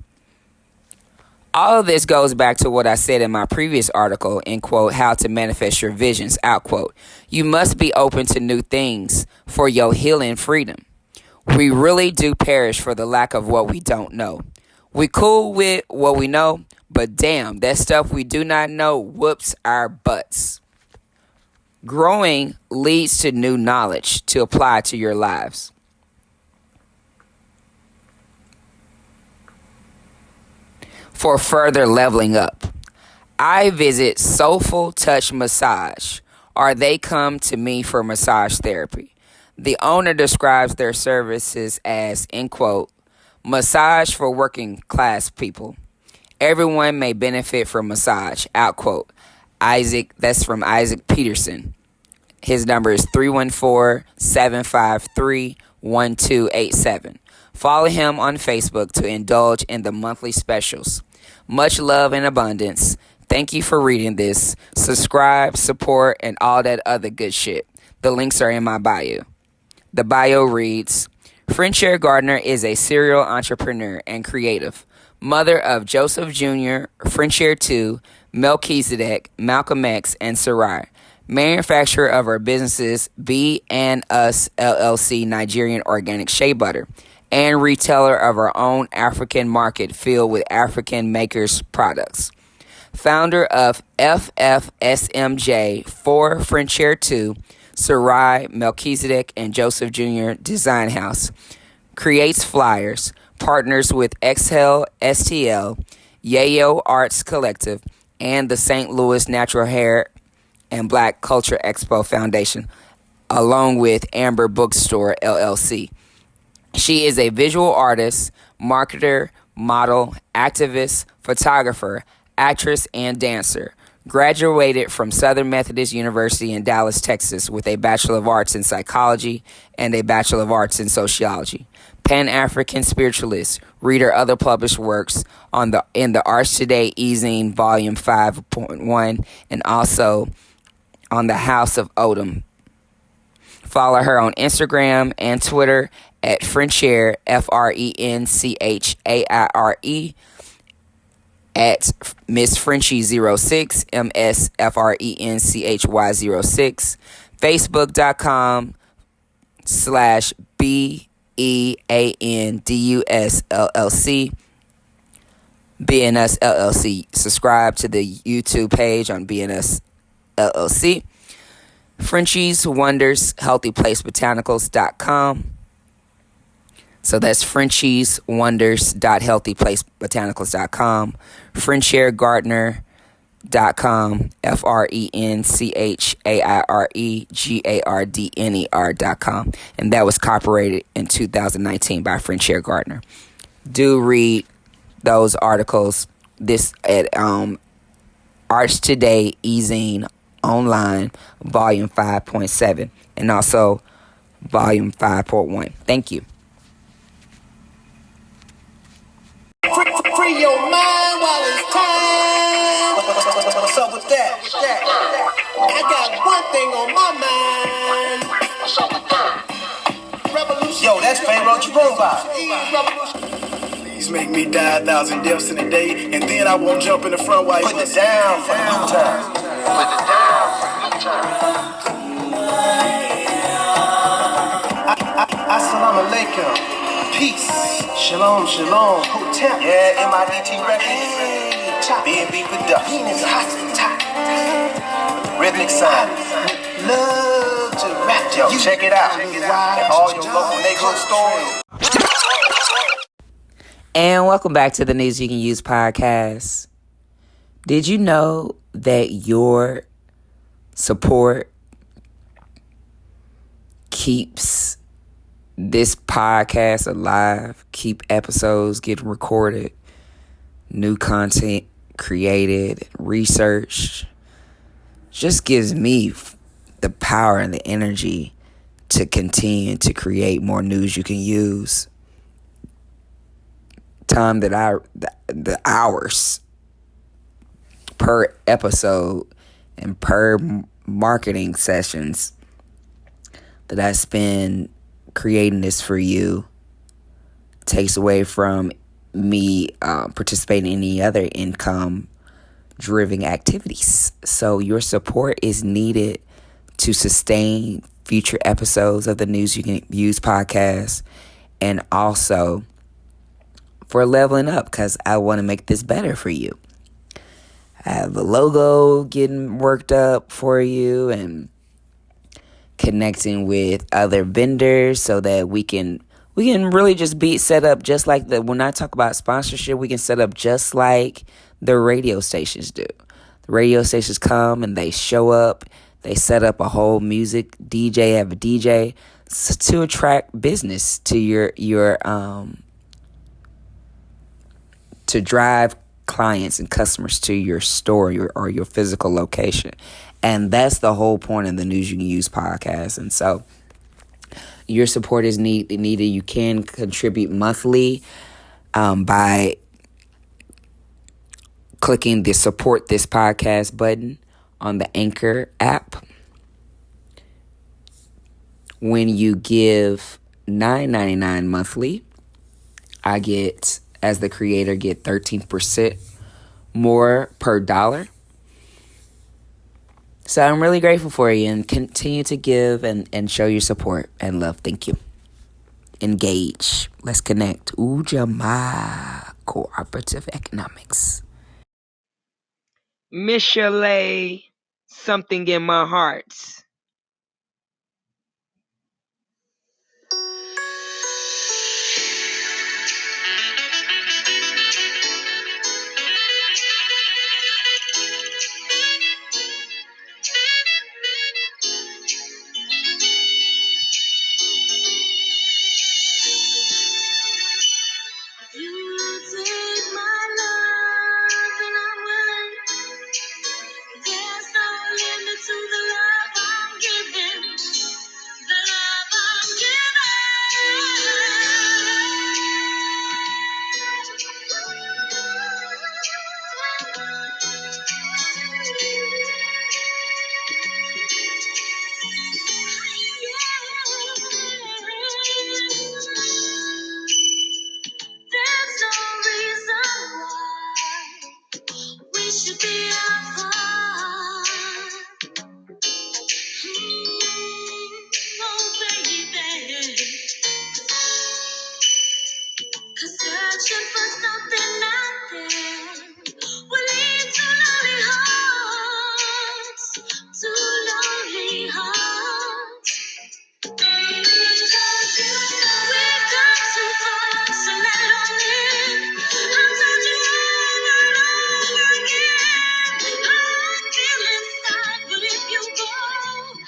All of this goes back to what I said in my previous article, in quote, how to manifest your visions, out quote. You must be open to new things for your healing freedom. We really do perish for the lack of what we don't know. We cool with what we know, but damn, that stuff we do not know whoops our butts. Growing leads to new knowledge to apply to your lives. For further leveling up, I visit Soulful Touch Massage, or they come to me for massage therapy. The owner describes their services as, end quote, massage for working class people. Everyone may benefit from massage, out quote. That's from Isaac Peterson. His number is 314-753-1287. Follow him on Facebook to indulge in the monthly specials. Much love and abundance. Thank you for reading this. Subscribe, support, and all that other good shit. The links are in my bio. The bio reads, Frenchair Gardner is a serial entrepreneur and creative. Mother of Joseph Jr., Frenchair II, Melchizedek, Malcolm X, and Sarai. Manufacturer of her businesses B and Us LLC Nigerian Organic Shea Butter. And retailer of her own African market filled with African makers' products. Founder of FFSMJ for Frenchair II, Sarai, Melchizedek, and Joseph Jr. Design House. Creates flyers. Partners with Exhale STL, Yayo Arts Collective, and the St. Louis Natural Hair and Black Culture Expo Foundation, along with Amber Bookstore LLC. She is a visual artist, marketer, model, activist, photographer, actress, and dancer. Graduated from Southern Methodist University in Dallas, Texas, with a Bachelor of Arts in Psychology and a Bachelor of Arts in Sociology. Pan-African spiritualist. Read her other published works in the Arts Today e-zine Volume 5.1 and also on the House of Odom. Follow her on Instagram and Twitter at Frenchaire, FRENCHAIRE, at Miss Frenchie06, MSFRENCHY06, Facebook.com/BEANDUS BNS LLC. Subscribe to the YouTube page on BNS LLC. Frenchie's Wonders, HealthyPlaceBotanicals.com. So that's Frenchie's Wonders.HealthyPlaceBotanicals.com. FrenchaireGardner.com. FrenchaireGardner.com. And that was copyrighted in 2019 by Frenchaire Gardner. Do read those articles this at Arts Today e-zine online volume 5.7 and also volume 5.1. Thank you. Free your mind while it's time. What's up with that? I got one thing on my mind. Revolution. Yo, that's Pharaoh Jerome. Please make me die 1,000 deaths in a day, and then I won't jump in the front while you put it down for the new time. Assalamu alaikum. Peace. Shalom, shalom. Hotel. Yeah, MIDT Records. B&B Productions. Rhythmic Sound. Love to rap. Yo, check it out. And all your local neighborhood stories. And welcome back to the News You Can Use podcast. Did you know that your support keeps this podcast alive, keep episodes getting recorded, new content created, researched? Just gives me the power and the energy to continue to create more news you can use. Time that the hours per episode and per marketing sessions that I spend creating this for you takes away from me participating in any other income-driven activities. So your support is needed to sustain future episodes of the News You Can Use podcast, and also for leveling up, because I want to make this better for you. I have a logo getting worked up for you and connecting with other vendors so that we can really just be set up just like when I talk about sponsorship, we can set up just like the radio stations do. The radio stations come and they show up, they set up a whole music DJ, have a DJ to attract business to your to drive clients and customers to your store or your physical location. And that's the whole point of the News You Can Use podcast. And so your support is needed. You can contribute monthly by clicking the support this podcast button on the Anchor app. When you give $9.99 monthly, I get, as the creator, get 13% more per dollar. So I'm really grateful for you, and continue to give and show your support and love. Thank you. Engage. Let's connect. Ujamaa Cooperative Economics. Miss Chalet, Something in My Heart. There's no limit to the love I should be apart. Oh, baby. 'Cause searching for something out there will lead to lonely hearts, to lonely hearts. Baby, don't you know we've got too far, so let it all in. I've told you over and over again how I feel inside, but if you go,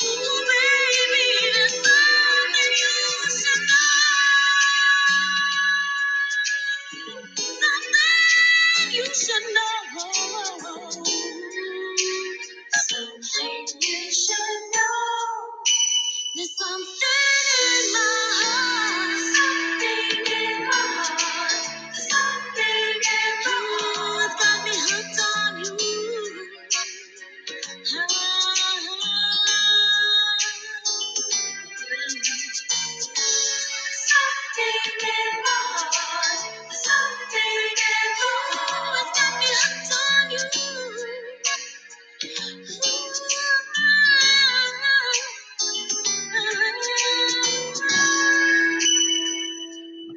oh baby, there's something you should know. Something you should know. Something you should know. There's something in my heart. Something in my heart. Something in my heart got me hooked on you. Something in my heart. Something in my heart got me hooked on you.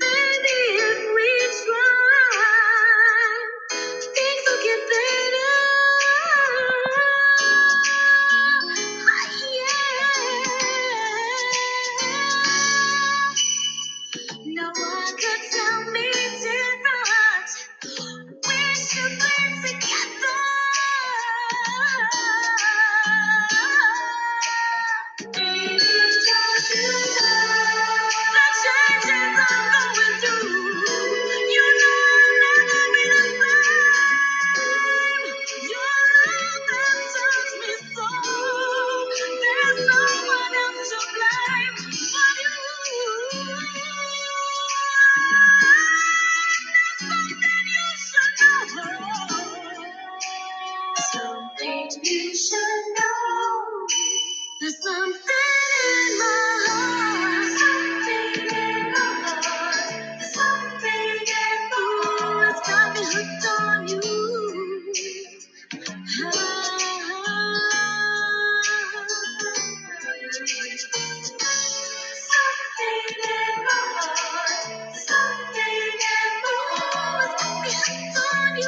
Baby, if we try, things will get better. Yeah. No one could tell me different. We should be together. Baby, don't you know the changes I'm going through? You know I'll never be the same. Your love has touched me so. There's no one else to blame but you. Something you should know. There's something in my heart. Something in my heart. Something in my heart. It's got me hooked on you. Something in my heart. Something in my heart. It's got me hooked on you.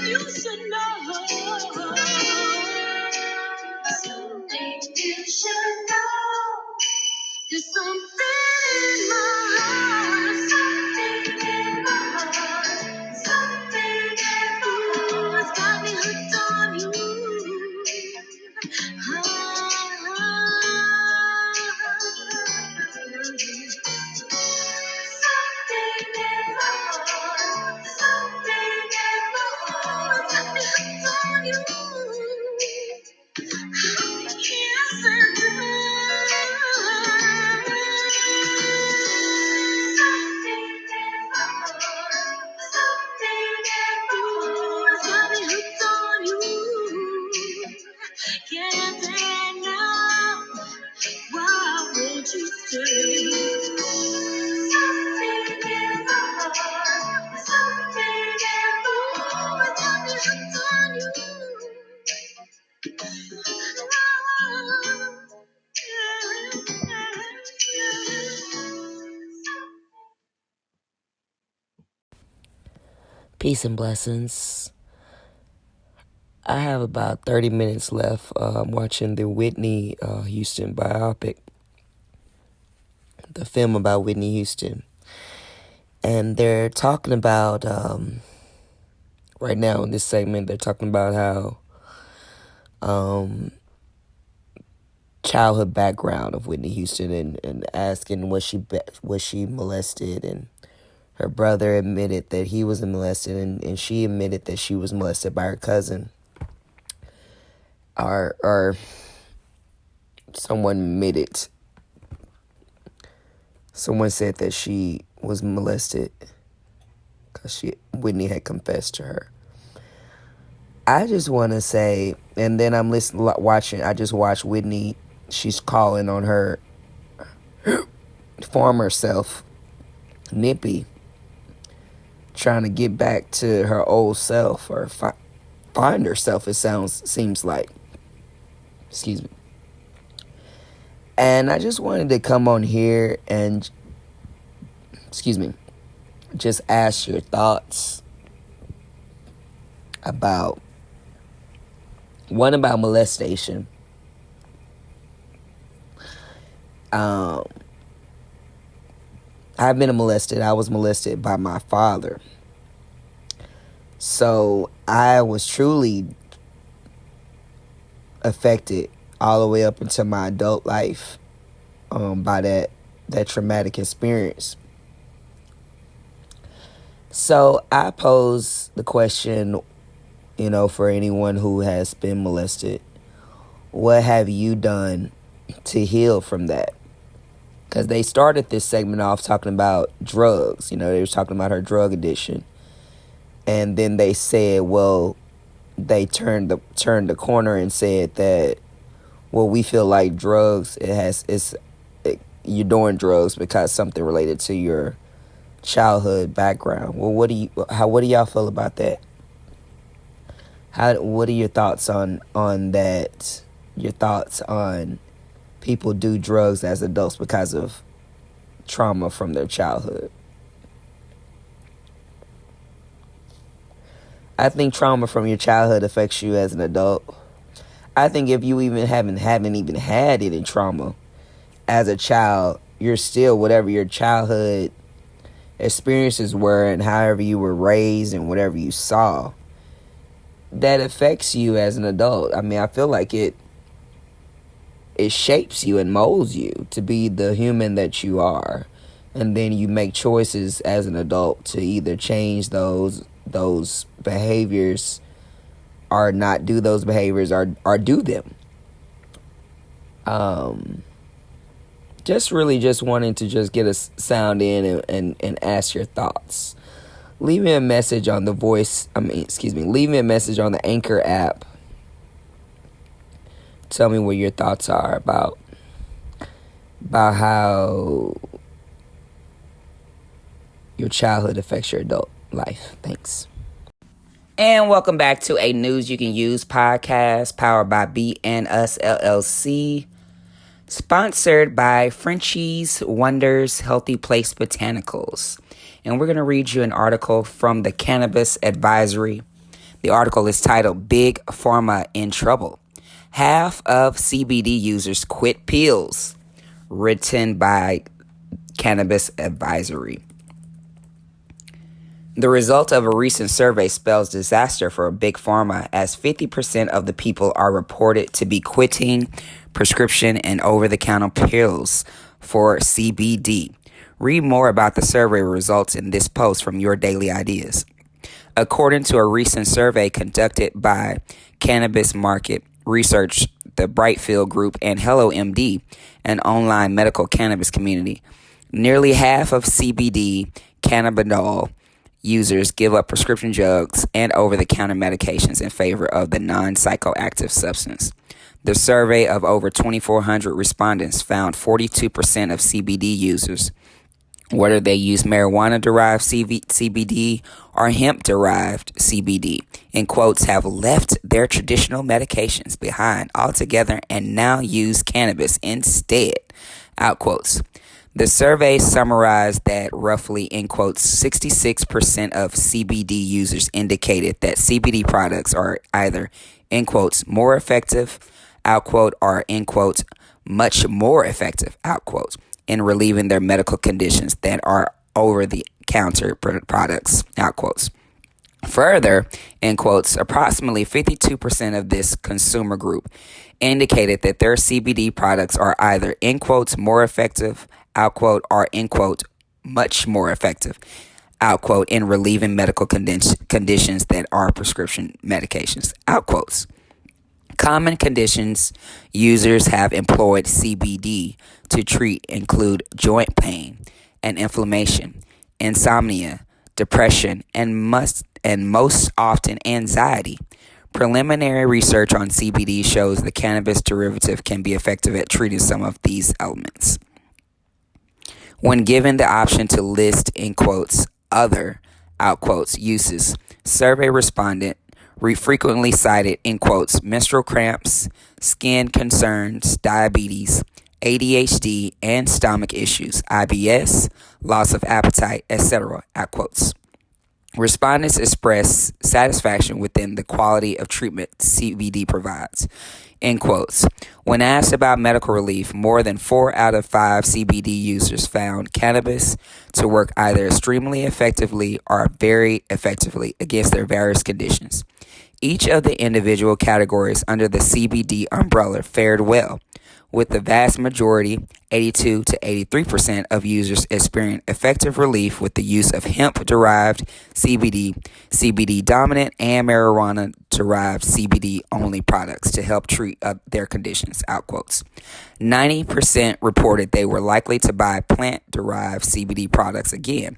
You should know. Something you should know. There's something in my heart. Something in my heart. Something in my heart. It's got me hooked on you. Something in my heart. Something in my heart. It's got me hooked on you. Yes, I do. Something in my heart. Something in my heart. It's got me hooked on you. Get there now. Why won't you stay? Something in my heart. Something in my heart. It's got me hooked on you. Peace and blessings. I have about 30 minutes left. I'm watching the Whitney Houston biopic, the film about Whitney Houston. And they're talking about, right now in this segment, they're talking about how childhood background of Whitney Houston and asking was she molested, and her brother admitted that he was molested, and she admitted that she was molested by her cousin. Or someone admitted. Someone said that she was molested because Whitney had confessed to her. I just want to say, and then I'm watching. I just watched Whitney. She's calling on her former self, Nippy, trying to get back to her old self or find herself. It seems like. Excuse me. And I just wanted to come on here and, just ask your thoughts about molestation. I've been molested. I was molested by my father. So I was truly affected all the way up into my adult life by that traumatic experience. So I pose the question, for anyone who has been molested, what have you done to heal from that? Because they started this segment off talking about drugs. They were talking about her drug addiction. And then they said, well, they turned the corner and said that, well, we feel like drugs, you're doing drugs because something related to your childhood background. Well, what do y'all feel about that? What are your thoughts on that? Your thoughts on people do drugs as adults because of trauma from their childhood? I think trauma from your childhood affects you as an adult. I think if you even haven't even had any trauma as a child, you're still whatever your childhood experiences were and however you were raised and whatever you saw, that affects you as an adult. I mean, I feel like it shapes you and molds you to be the human that you are. And then you make choices as an adult to either change those behaviors or not do those behaviors or do them. Just wanting to just get a sound in and ask your thoughts. Leave me a message on leave me a message on the Anchor app. Tell me what your thoughts are about how your childhood affects your adult life. Thanks. And welcome back to a News You Can Use podcast powered by BNUS LLC, sponsored by Frenchie's Wonders Healthy Place Botanicals. And we're going to read you an article from the Cannabis Advisory. The article is titled Big Pharma in Trouble. Half of CBD users quit pills, written by Cannabis Advisory. The result of a recent survey spells disaster for Big Pharma, as 50% of the people are reported to be quitting prescription and over-the-counter pills for CBD. Read more about the survey results in this post from Your Daily Ideas. According to a recent survey conducted by Cannabis Market Research, the Brightfield Group, and Hello MD, an online medical cannabis community, nearly half of CBD cannabidiol users give up prescription drugs and over-the-counter medications in favor of the non-psychoactive substance. The survey of over 2,400 respondents found 42% of CBD users, whether they use marijuana-derived CBD or hemp-derived CBD, in quotes, have left their traditional medications behind altogether and now use cannabis instead, out quotes. The survey summarized that roughly, in quotes, 66% of CBD users indicated that CBD products are either end quotes, more effective, out quote, or end quotes, much more effective, out quotes, in relieving their medical conditions that are over-the-counter products, out quotes. Further, in quotes, approximately 52% of this consumer group indicated that their CBD products are either, in quotes, more effective, out quote, or, in quote, much more effective, out quote, in relieving medical conditions that are prescription medications, out quotes. Common conditions users have employed CBD to treat include joint pain and inflammation, insomnia, depression, and most often anxiety. Preliminary research on CBD shows the cannabis derivative can be effective at treating some of these elements. When given the option to list, in quotes, other, out quotes, uses, survey respondent frequently cited, in quotes, menstrual cramps, skin concerns, diabetes, ADHD, and stomach issues, IBS, loss of appetite, etc., out quotes. Respondents express satisfaction within the quality of treatment CBD provides. End quotes. When asked about medical relief, more than 4 out of 5 CBD users found cannabis to work either extremely effectively or very effectively against their various conditions. Each of the individual categories under the CBD umbrella fared well, with the vast majority, 82 to 83% of users experienced effective relief with the use of hemp-derived CBD, CBD-dominant, and marijuana-derived CBD-only products to help treat their conditions, out quotes. 90% reported they were likely to buy plant-derived CBD products again,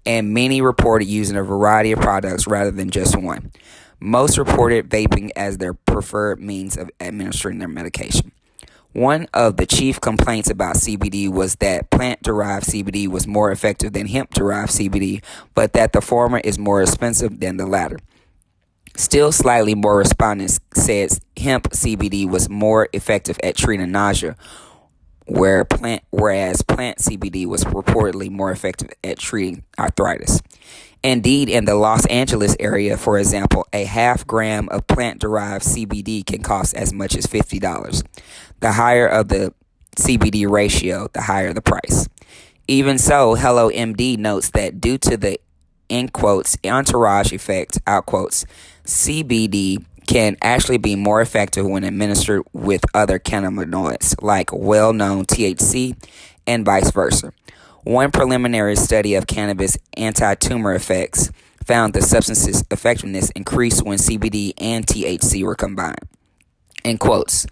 and many reported using a variety of products rather than just one. Most reported vaping as their preferred means of administering their medication. One of the chief complaints about CBD was that plant-derived CBD was more effective than hemp-derived CBD, but that the former is more expensive than the latter. Still slightly more respondents said hemp CBD was more effective at treating nausea, whereas plant CBD was reportedly more effective at treating arthritis. Indeed, in the Los Angeles area, for example, a half gram of plant-derived CBD can cost as much as $50. The higher of the CBD ratio, the higher the price. Even so, Hello MD notes that due to the, in quotes, entourage effect, out quotes, CBD can actually be more effective when administered with other cannabinoids like well-known THC and vice versa. One preliminary study of cannabis anti-tumor effects found the substance's effectiveness increased when CBD and THC were combined. In quotes,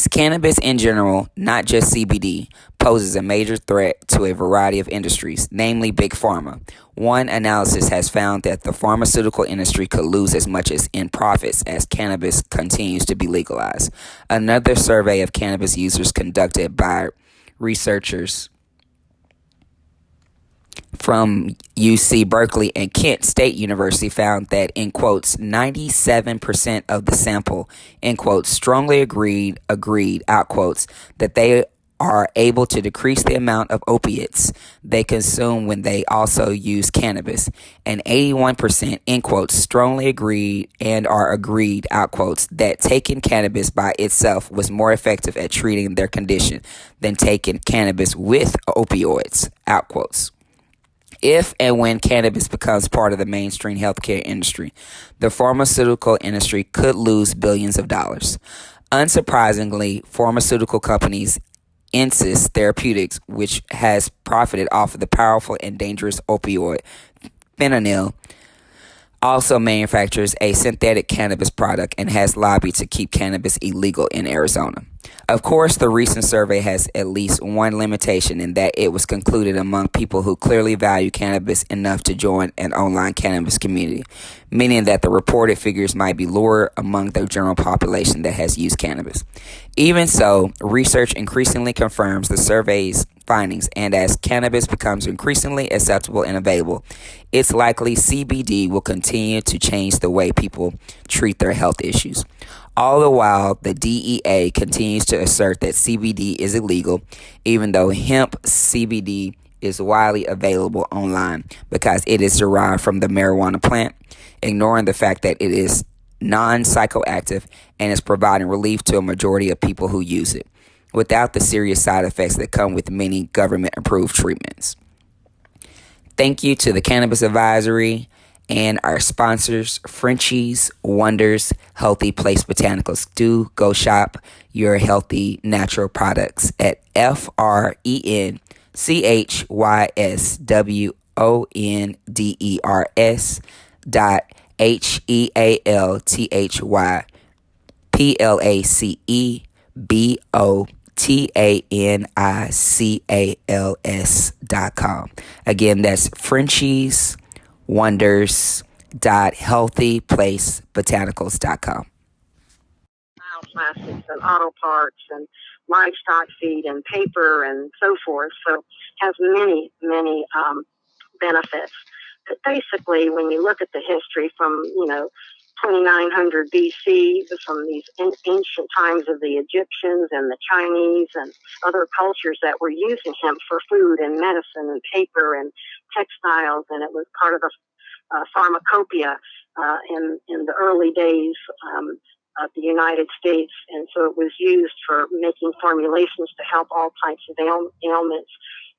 cannabis in general, not just CBD, poses a major threat to a variety of industries, namely Big Pharma. One analysis has found that the pharmaceutical industry could lose as much as in profits as cannabis continues to be legalized. Another survey of cannabis users conducted by researchers from UC Berkeley and Kent State University found that, in quotes, 97% of the sample, in quotes, strongly agreed, out quotes, that they are able to decrease the amount of opiates they consume when they also use cannabis. And 81%, in quotes, strongly agreed and are agreed, out quotes, that taking cannabis by itself was more effective at treating their condition than taking cannabis with opioids, out quotes. If and when cannabis becomes part of the mainstream healthcare industry, the pharmaceutical industry could lose billions of dollars. Unsurprisingly, pharmaceutical companies Insys Therapeutics, which has profited off of the powerful and dangerous opioid fentanyl, also manufactures a synthetic cannabis product and has lobbied to keep cannabis illegal in Arizona. Of course, the recent survey has at least one limitation in that it was concluded among people who clearly value cannabis enough to join an online cannabis community, meaning that the reported figures might be lower among the general population that has used cannabis. Even so, research increasingly confirms the survey's findings, and as cannabis becomes increasingly acceptable and available, it's likely CBD will continue to change the way people treat their health issues. All the while, the DEA continues to assert that CBD is illegal, even though hemp CBD is widely available online because it is derived from the marijuana plant, ignoring the fact that it is non-psychoactive, and is providing relief to a majority of people who use it, without the serious side effects that come with many government-approved treatments. Thank you to the Cannabis Advisory and our sponsors, Frenchies, Wonders, Healthy Place Botanicals. Do go shop your healthy natural products at FRENCHIESWONDERSHEALTHYPLACALS.com. Again, that's Frenchies, Wonders.HealthyPlaceBotanicals.com. Plastics and auto parts and livestock feed and paper and so forth. So has many, many benefits. But basically, when you look at the history from, 2900 BC, from these ancient times of the Egyptians and the Chinese and other cultures that were using hemp for food and medicine and paper and textiles, and it was part of the pharmacopoeia in the early days of the United States, and so it was used for making formulations to help all types of ailments,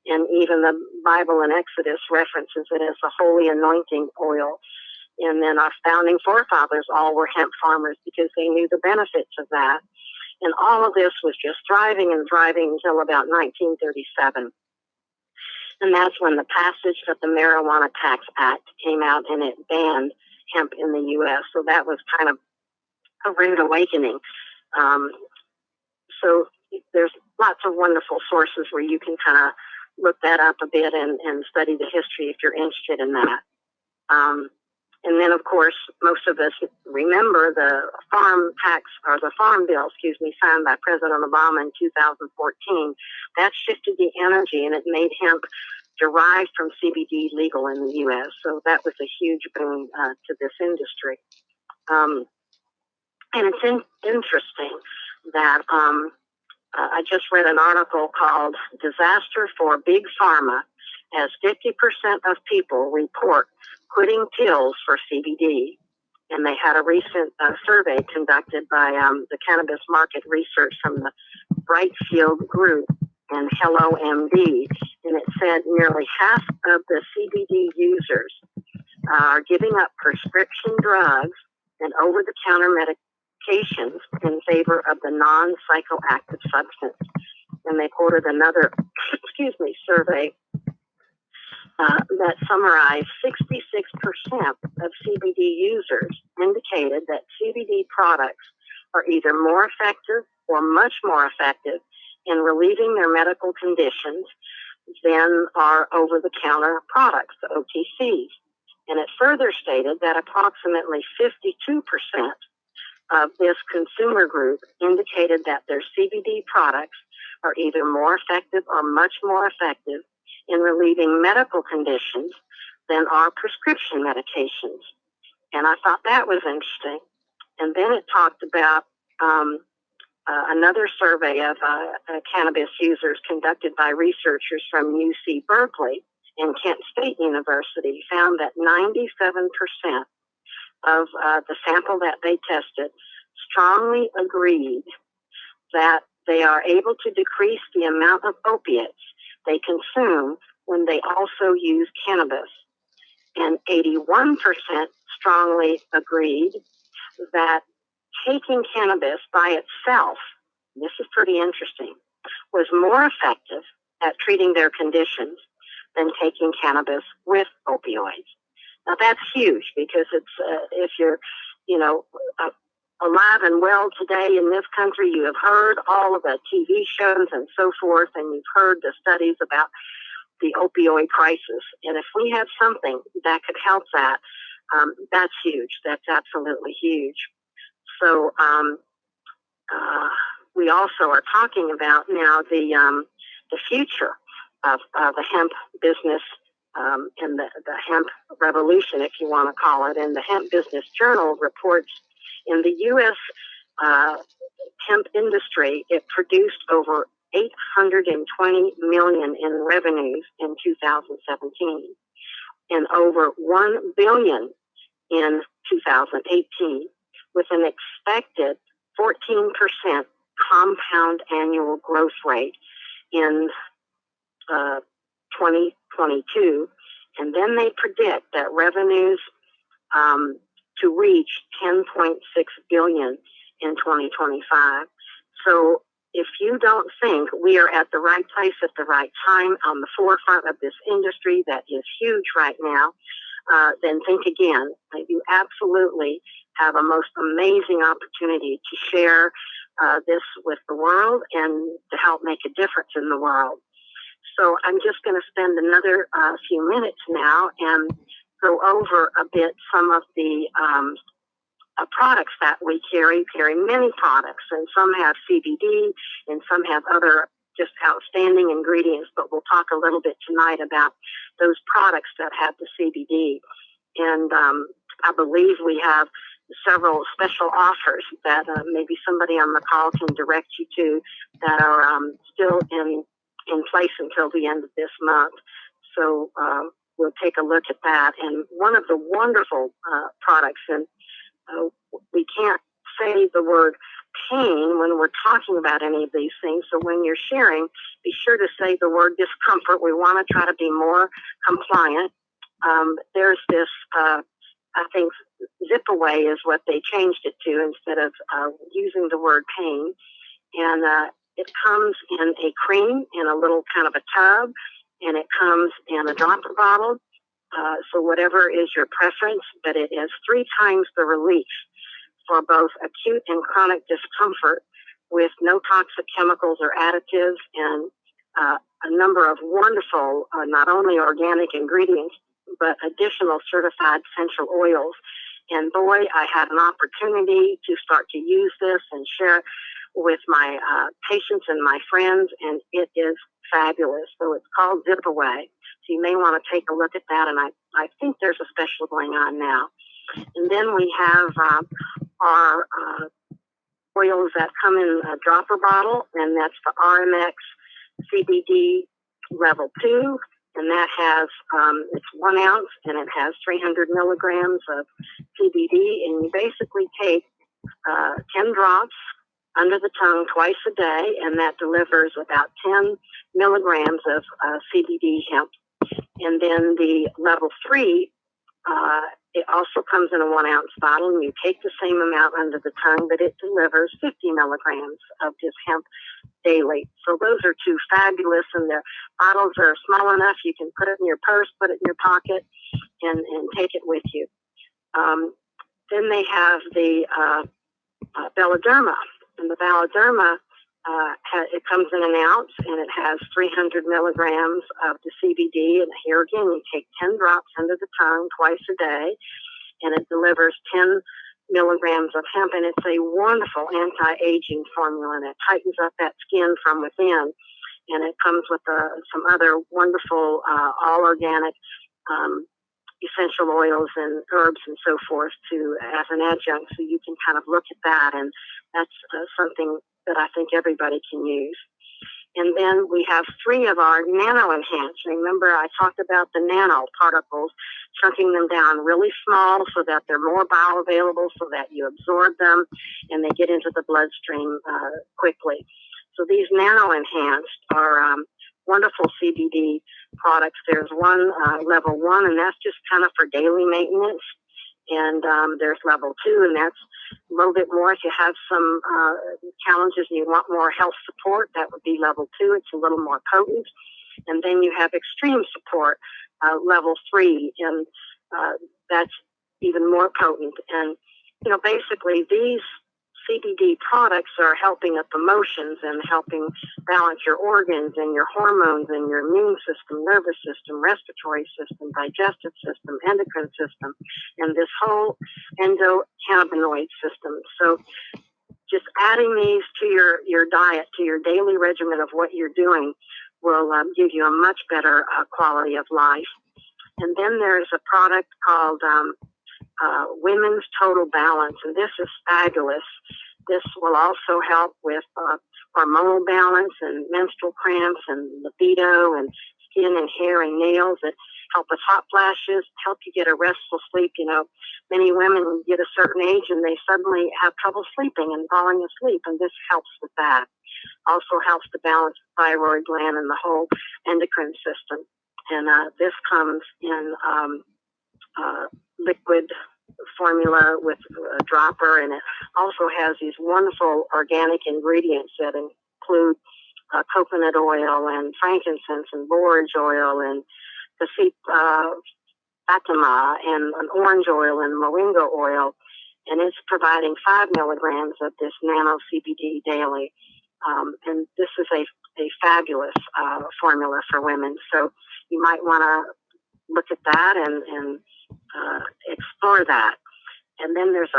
and even the Bible in Exodus references it as the holy anointing oil. And then our founding forefathers all were hemp farmers because they knew the benefits of that. And all of this was just thriving and thriving until about 1937. And that's when the passage of the Marijuana Tax Act came out, and it banned hemp in the U.S. So that was kind of a rude awakening. So there's lots of wonderful sources where you can kind of look that up a bit and study the history if you're interested in that. And then, of course, most of us remember the farm bill, signed by President Obama in 2014. That shifted the energy, and it made hemp derived from CBD legal in the U.S. So that was a huge boon to this industry. And it's interesting that I just read an article called "Disaster for Big Pharma," as 50% of people report quitting pills for CBD. And they had a recent survey conducted by the Cannabis Market Research from the Brightfield Group and Hello MD. And it said nearly half of the CBD users are giving up prescription drugs and over-the-counter medications in favor of the non-psychoactive substance. And they quoted another, survey that summarized 66% of CBD users indicated that CBD products are either more effective or much more effective in relieving their medical conditions than are over-the-counter products, the OTCs. And it further stated that approximately 52% of this consumer group indicated that their CBD products are either more effective or much more effective in relieving medical conditions than are prescription medications. And I thought that was interesting. And then it talked about another survey of cannabis users conducted by researchers from UC Berkeley and Kent State University found that 97% of the sample that they tested strongly agreed that they are able to decrease the amount of opiates they consume when they also use cannabis. And 81% strongly agreed that taking cannabis by itself, this is pretty interesting, was more effective at treating their conditions than taking cannabis with opioids. Now that's huge because it's if you're, alive and well today in this country, you have heard all of the TV shows and so forth, and you've heard the studies about the opioid crisis. And if we have something that could help that, that's huge. That's absolutely huge. So we also are talking about now the future of the hemp business and the hemp revolution, if you want to call it. And the Hemp Business Journal reports in the U.S. Hemp industry, it produced over $820 million in revenues in 2017 and over $1 billion in 2018, with an expected 14% compound annual growth rate in 2022. And then they predict that revenues to reach 10.6 billion in 2025. So if you don't think we are at the right place at the right time on the forefront of this industry that is huge right now, then think again. You absolutely have a most amazing opportunity to share this with the world and to help make a difference in the world. So I'm just going to spend another few minutes now and go over a bit some of the products that we carry many products, and some have CBD and some have other just outstanding ingredients, but we'll talk a little bit tonight about those products that have the CBD. And I believe we have several special offers that maybe somebody on the call can direct you to that are still in place until the end of this month. So we'll take a look at that. And one of the wonderful products, and we can't say the word pain when we're talking about any of these things. So when you're sharing, be sure to say the word discomfort. We want to try to be more compliant. There's this, I think, zip away is what they changed it to instead of using the word pain. And it comes in a cream in a little kind of a tub, and it comes in a dropper bottle. So whatever is your preference, but it is 3 times the relief for both acute and chronic discomfort with no toxic chemicals or additives, and a number of wonderful, not only organic ingredients, but additional certified essential oils. And boy, I had an opportunity to start to use this and share it with my patients and my friends, and it is fabulous. So it's called Zip Away. So you may want to take a look at that, and I think there's a special going on now. And then we have our oils that come in a dropper bottle, and that's the RMX CBD level 2, and that has, it's 1 ounce, and it has 300 milligrams of CBD, and you basically take 10 drops under the tongue twice a day, and that delivers about 10 milligrams of CBD hemp. And then the level 3, it also comes in a 1 ounce bottle, and you take the same amount under the tongue, but it delivers 50 milligrams of this hemp daily. So those are 2 fabulous, and their bottles are small enough you can put it in your purse, put it in your pocket, and take it with you. Then they have the Belladurma, and the Belladurma, it comes in 1 ounce, and it has 300 milligrams of the CBD. And here again, you take 10 drops under the tongue twice a day, and it delivers 10 milligrams of hemp. And it's a wonderful anti-aging formula, and it tightens up that skin from within. And it comes with some other wonderful all organic essential oils and herbs and so forth as an adjunct. So you can kind of look at that, and that's something that I think everybody can use. And then we have 3 of our nano enhanced. Remember, I talked about the nano particles, chunking them down really small so that they're more bioavailable, so that you absorb them and they get into the bloodstream quickly. So these nano enhanced are wonderful CBD products. There's one level 1, and that's just kind of for daily maintenance. And there's level 2, and that's a little bit more if you have some challenges and you want more health support. That would be level 2. It's a little more potent. And then you have extreme support, level 3, and that's even more potent. And basically these CBD products are helping up emotions and helping balance your organs and your hormones and your immune system, nervous system, respiratory system, digestive system, endocrine system, and this whole endocannabinoid system. So just adding these to your diet, to your daily regimen of what you're doing will give you a much better quality of life. And then there's a product called Women's Total Balance, and this is fabulous. This will also help with hormonal balance and menstrual cramps and libido and skin and hair and nails. It help with hot flashes, help you get a restful sleep. Many women get a certain age and they suddenly have trouble sleeping and falling asleep, and this helps with that. Also helps to balance the thyroid gland and the whole endocrine system. And this comes in liquid formula with a dropper, and it also has these wonderful organic ingredients that include coconut oil and frankincense and borage oil and Fatima and an orange oil and moringa oil, and it's providing 5 milligrams of this nano CBD daily. And this is a fabulous formula for women. So you might want to look at that and explore that. And then there's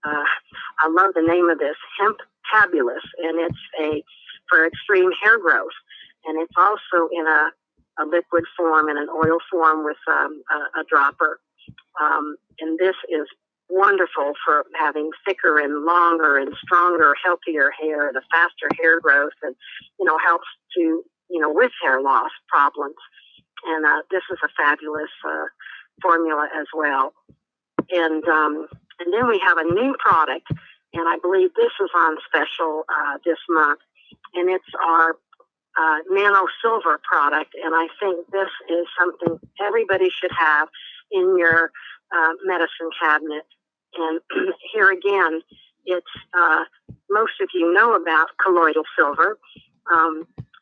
I love the name of this, Hemp Tabulous, and it's for extreme hair growth. And it's also in a liquid form and an oil form with a dropper. And this is wonderful for having thicker and longer and stronger, healthier hair, the faster hair growth, and, helps to, with hair loss problems. And this is a fabulous formula as well. And then we have a new product, and I believe this is on special this month, and it's our nano silver product. And I think this is something everybody should have in your medicine cabinet. And here again, it's most of you know about colloidal silver.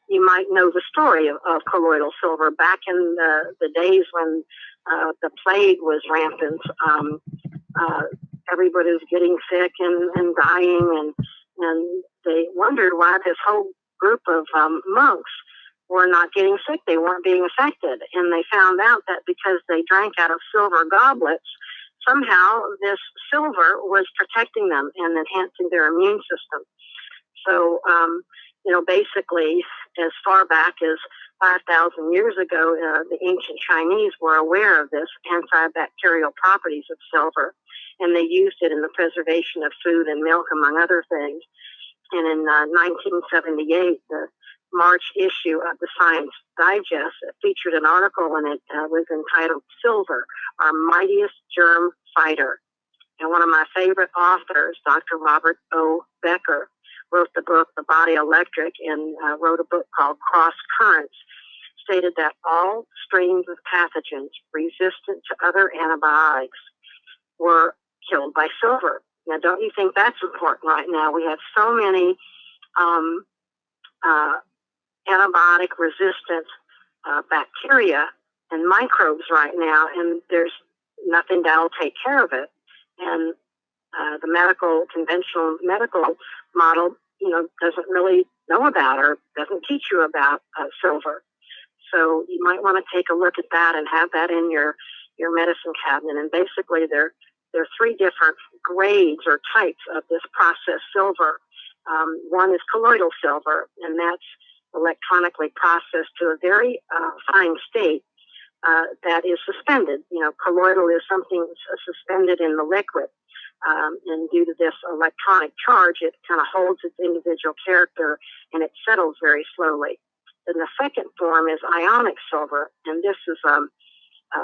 You might know the story of colloidal silver back in the days when the plague was rampant. Everybody was getting sick and dying, and they wondered why this whole group of monks were not getting sick. They weren't being affected. And they found out that because they drank out of silver goblets, somehow this silver was protecting them and enhancing their immune system. So, basically, as far back as 5,000 years ago, the ancient Chinese were aware of this antibacterial properties of silver, and they used it in the preservation of food and milk, among other things. And in 1978, the March issue of the Science Digest featured an article, and it was entitled "Silver, Our Mightiest Germ Fighter." And one of my favorite authors, Dr. Robert O. Becker, wrote the book The Body Electric, and wrote a book called Cross Currents, stated that all strains of pathogens resistant to other antibiotics were killed by silver. Now, don't you think that's important right now? We have so many antibiotic-resistant bacteria and microbes right now, and there's nothing that'll take care of it. And the conventional medical model, doesn't really know about or doesn't teach you about silver. So you might want to take a look at that and have that in your medicine cabinet. And basically, there are 3 different grades or types of this processed silver. One is colloidal silver, and that's electronically processed to a very fine state that is suspended. Colloidal is something suspended in the liquid. And due to this electronic charge, it kind of holds its individual character, and it settles very slowly. Then the second form is ionic silver, and this is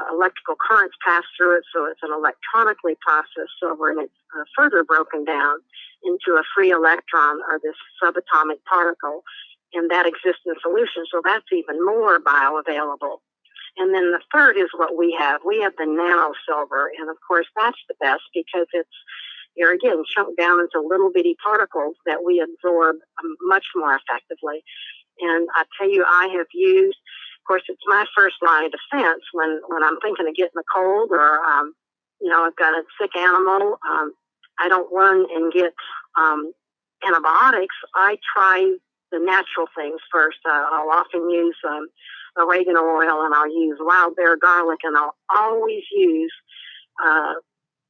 electrical currents pass through it, so it's an electronically processed silver, and it's further broken down into a free electron, or this subatomic particle, and that exists in solution, so that's even more bioavailable. And then the third is what we have. We have the nano silver, and of course that's the best because you're again chunked down into little bitty particles that we absorb much more effectively. And I tell you, I have used, of course, it's my first line of defense when I'm thinking of getting a cold or, I've got a sick animal. I don't run and get antibiotics. I try the natural things first. I'll often use oregano oil, and I'll use wild bear garlic, and I'll always use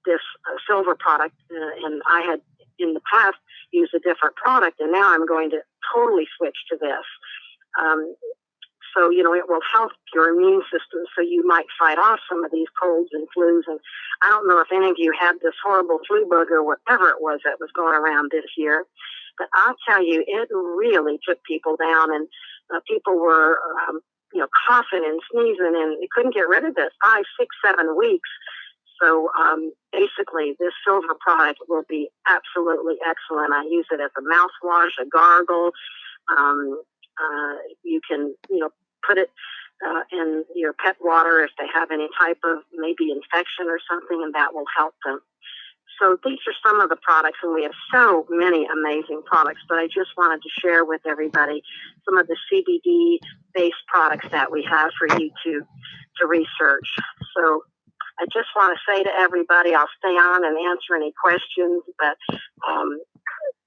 this silver product. And I had in the past used a different product, and now I'm going to totally switch to this. So, it will help your immune system, so you might fight off some of these colds and flus. And I don't know if any of you had this horrible flu bug or whatever it was that was going around this year, but I'll tell you, it really took people down, and people were coughing and sneezing, and you couldn't get rid of it. 5, 6, 7 weeks. So basically, this silver product will be absolutely excellent. I use it as a mouthwash, a gargle. You can, put it in your pet water if they have any type of maybe infection or something, and that will help them. So these are some of the products, and we have so many amazing products, but I just wanted to share with everybody some of the CBD-based products that we have for you to research. So I just want to say to everybody, I'll stay on and answer any questions, but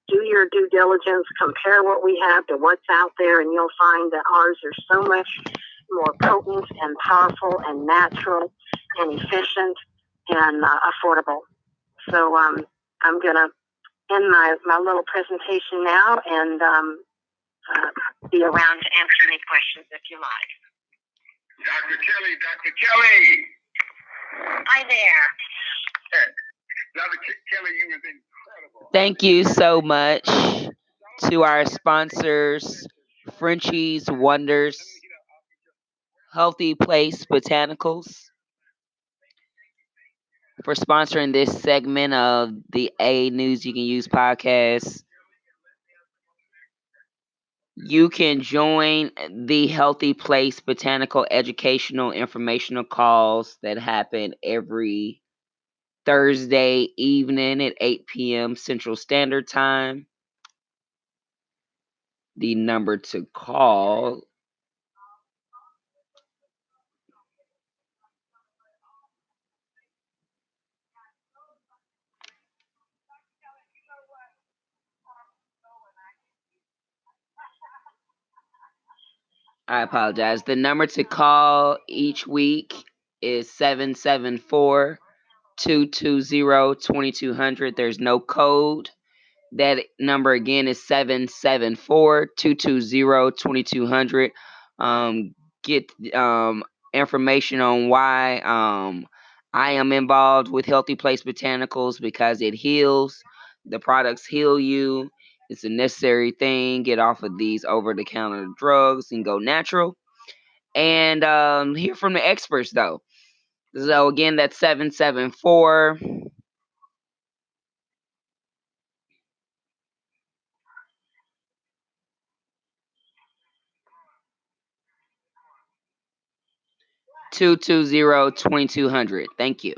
do your due diligence, compare what we have to what's out there, and you'll find that ours are so much more potent and powerful and natural and efficient and affordable. So I'm going to end my little presentation now and be around to answer any questions if you like. Dr. Kelly. Hi there. Dr. Kelly, you was incredible. Thank you so much to our sponsors, Frenchie's Wonders, Healthy Place Botanicals, for sponsoring this segment of the A News You Can Use podcast. You can join the Healthy Place Botanical Educational Informational calls that happen every Thursday evening at 8 p.m. Central Standard Time. The number to call I apologize. The number to call each week is 774-220-2200. There's no code. That number again is 774-220-2200. Get information on why I am involved with Healthy Place Botanicals, because it heals. The products heal you. It's a necessary thing. Get off of these over-the-counter drugs and go natural. And hear from the experts, though. So again, that's 774 220-2200. Thank you.